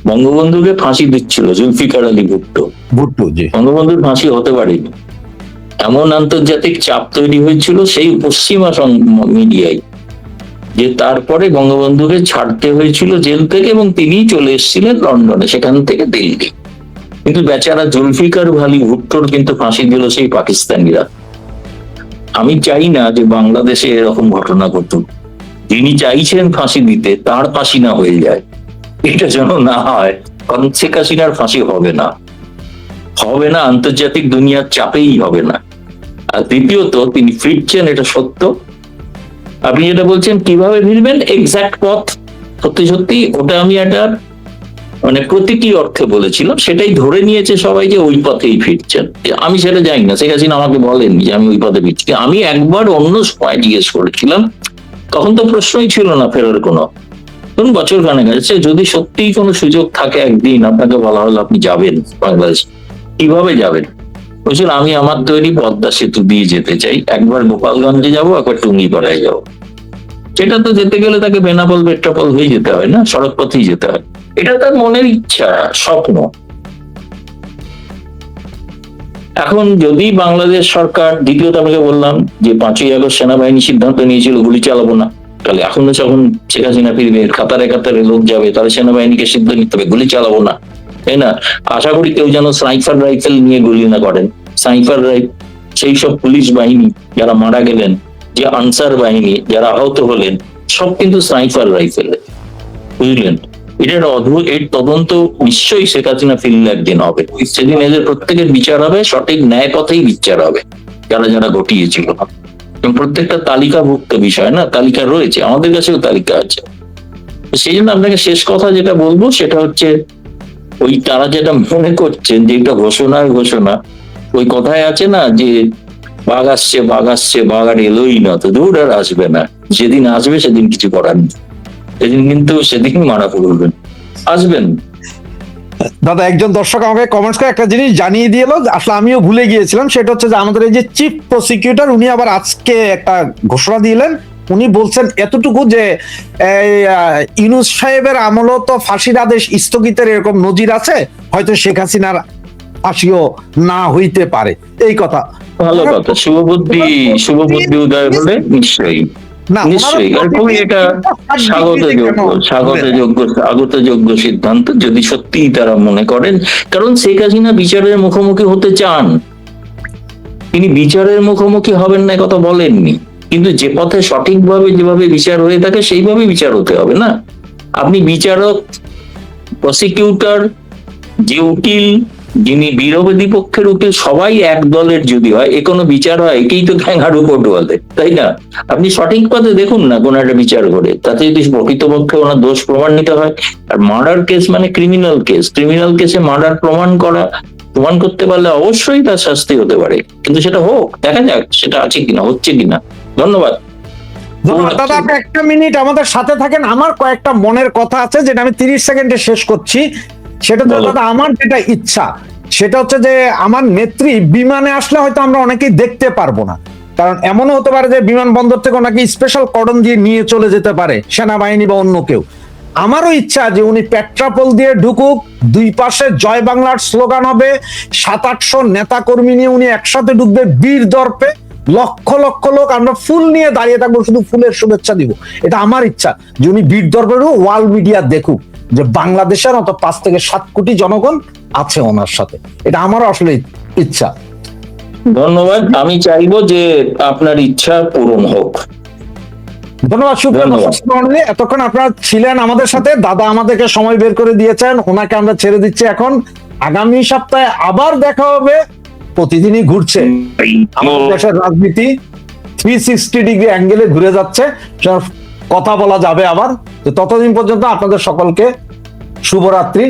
Speaker 4: বঙ্গবন্ধুকে ফাঁসি দিচ্ছিল জুলফিকার আলী ভুট্টো, বঙ্গবন্ধুর ফাঁসি হতে পারেনি, এমন আন্তর্জাতিক চাপ তৈরি হয়েছিল সেই পশ্চিমা মিডিয়ায়, যে তারপরে বঙ্গবন্ধুকে ছাড়তে হয়েছিল জেল থেকে, এবং তিনি চলে এসেছিলেন লন্ডনে, সেখান থেকে দিল্লি। কিন্তু বেচারা জুলফিকার আলী ভুট্টোর কিন্তু ফাঁসি দিল সেই পাকিস্তানিরা। আমি চাই না যে বাংলাদেশে এরকম ঘটনা ঘটুক, যিনি চাইছেন ফাঁসি দিতে তার ফাঁসি না হয়ে যায়, এটা যেন না হয়। কারণ শেখ হাসিনার ফাঁসি হবে না, আন্তর্জাতিক দুনিয়ার চাপেই হবে না। আর দ্বিতীয়ত তিনি ফিরছেন, এটা সত্য। আপনি যেটা বলছেন কিভাবে ফিরবেন, এক্সাক্ট পথ সত্যি ওটা আমি একটা মানে প্রতীকী অর্থে বলেছিলাম, সেটাই ধরে নিয়েছে সবাই যে ওই পথেই ফিরছেন। আমি সেটা জানি না, শেখ হাসিনা আমাকে বলেননি যে আমি ওই পথে ফিরছি। আমি একবার অন্য সময় জিজ্ঞেস করেছিলাম, তখন তো প্রশ্নই ছিল না ফেরার কোনো, ধরুন বছর খানেক আছে, যদি সত্যিই কোনো সুযোগ থাকে একদিন আপনাকে বলা হলো আপনি যাবেন বাংলাদেশ, কিভাবে যাবেন? বলছেন আমি আমার তৈরি পদ্মা সেতু দিয়ে যেতে চাই, একবার গোপালগঞ্জে যাবো, একবার টুঙ্গিপাড়ায় যাবো। সেটা তো যেতে গেলে তাকে বেনাপোল পেট্রাপোল হয়ে যেতে হয় না, সড়ক পথেই যেতে হয়। এটা তার মনের ইচ্ছা, স্বপ্ন। এখন যদি বাংলাদেশ সরকার, দ্বিতীয়ত আমাকে বললাম যে 5ই আগস্ট সেনাবাহিনী সিদ্ধান্ত নিয়েছিল গুলি চালাবো না, তাহলে এখনো যখন শেখ হাসিনা ফিরবে, কাতারে কাতারে লোক যাবে, তাহলে সেনাবাহিনীকে সিদ্ধান্ত নিতে হবে গুলি চালাবো না, তাই না? আশা করি কেউ যেন স্নাইপার রাইফেল নিয়ে গুলি না করেন। স্নাইপার সেই সব পুলিশ বাহিনী যারা মারা গেলেন, যে আনসার বাহিনী যারা আহত হলেন, সব কিন্তু স্নাইপার রাইফেল, বুঝলেন? এটা একটা অদ্ভুত, এর তদন্ত নিশ্চয়ই শেখ হাসিনা ফিরলে একদিন হবে, সেদিন এদের প্রত্যেকের বিচার হবে, সঠিক ন্যায় পথেই বিচার হবে যারা যারা ঘটিয়েছিল। প্রত্যেকটা তালিকাভুক্ত বিষয় না, তালিকা রয়েছে, আমাদের কাছেও তালিকা আছে। সেই জন্য আপনাকে শেষ কথা যেটা বলবো সেটা হচ্ছে, ওই তারা যেটা মনে করছেন যে এটা ঘোষণা, ওই কথায় আছে না যে বাঘ আসছে, বাঘ আর এলোই না, তো দূর আর আসবে না, যেদিন আসবে সেদিন কিছু করার নেই, সেদিন মারা পড়বেন, আসবেন।
Speaker 3: দাদা একজন দর্শক আমাকে কমেন্টস করে একটা জিনিস জানিয়ে দিল, আসলে আমিও ভুলে গিয়েছিলাম, সেটা হচ্ছে যে আমাদের এই যে চিফ প্রসিকিউটর উনি আবার আজকে একটা ঘোষণা দিলেন। উনি বলছেন এতটুকু যে ইউনূস সাহেবের আমলও তো ফাঁসির আদেশ স্থগিতের এরকম নজির আছে, হয়তো শেখ হাসিনার ফাঁসিও না হইতে পারে, এই কথা
Speaker 4: ভালো কথা, শুভবুদ্ধি উদয় হলে নিশ্চয়ই
Speaker 3: না,
Speaker 4: নিশ্চয়ই, আর খুবই এটা স্বাগতযোগ্য সিদ্ধান্ত যদি সত্যিই তারা মনে করেন। কারণ শেখ হাসিনা বিচারের মুখোমুখি হতে চান, তিনি বিচারের মুখোমুখি হবেন না কথা বলেননি, কিন্তু যে পথে সঠিকভাবে যেভাবে বিচার হয়ে থাকে সেইভাবে বিচার হতে হবে না। আপনি বিচারক, প্রসিকিউটর, যে উকিল, যিনি বিরোধী পক্ষের উকিল, সবাই এক দলের যদি হয়, এ কোনো বিচার হয়? একেই তো ক্যাঙ্গারু কোর্ট বলে, তাই না? আপনি সঠিক পথে দেখুন না কোন একটা বিচার করে, তাতে যদি প্রকৃতপক্ষে ওনার দোষ প্রমাণিত হয়। আর মার্ডার কেস মানে ক্রিমিনাল কেসে মার্ডার প্রমাণ করতে পারলে অবশ্যই তার শাস্তি হতে পারে, কিন্তু সেটা হোক, দেখা যাক সেটা আছে কিনা, হচ্ছে কিনা। ধন্যবাদ।
Speaker 3: দাদা, আপনি একটা মিনিট আমাদের সাথে থাকেন, আমার কয়েকটা মনের কথা আছে যেটা আমি 30 সেকেন্ডে শেষ করছি। সেটা তো দাদা, আমার যেটা ইচ্ছা সেটা হচ্ছে যে আমার নেত্রী বিমানে আসলে হয়তো আমরা অনেকেই দেখতে পারবো না, কারণ এমনও হতে পারে যে বিমানবন্দর থেকে ওনাকে স্পেশাল কর্ডন দিয়ে নিয়ে চলে যেতে পারে সেনাবাহিনী বা অন্য কেউ। আমারও ইচ্ছা যে উনি পেট্রাপোল দিয়ে ঢুকুক, দুই পাশে জয় বাংলার স্লোগান হবে, 700-800 নেতা কর্মী নিয়ে উনি একসাথে ঢুকবে বীর দর্পে, লক্ষ লক্ষ লোক আমরা ফুল নিয়ে দাঁড়িয়ে থাকবো, শুধু ফুলের শুভেচ্ছা দিব। এটা আমার ইচ্ছা যে উনি বীর দর্পে ওয়ার্ল্ড মিডিয়া দেখুক যে বাংলাদেশের মতো 5 থেকে 7 কোটি জনগণ আছে ওনার সাথে। এটা আমারও আসলে ইচ্ছা।
Speaker 4: ধন্যবাদ। আমি চাইবো যে আপনার ইচ্ছা পূরণ হোক।
Speaker 3: ধন্যবাদ। এতক্ষণ আপনারা ছিলেন আমাদের সাথে, দাদা আমাদেরকে সময় বের করে দিয়েছেন, ওনাকে আমরা ছেড়ে দিচ্ছি এখন। আগামী সপ্তাহে আবার দেখা হবে। প্রতিদিনই ঘুরছে আমাদের দেশের রাজনীতি, 360 ডিগ্রি অ্যাঙ্গেলে ঘুরে যাচ্ছে, কথা বলা যাবে আবার। তো ততদিন পর্যন্ত আপনাদের সকলকে শুভরাত্রি।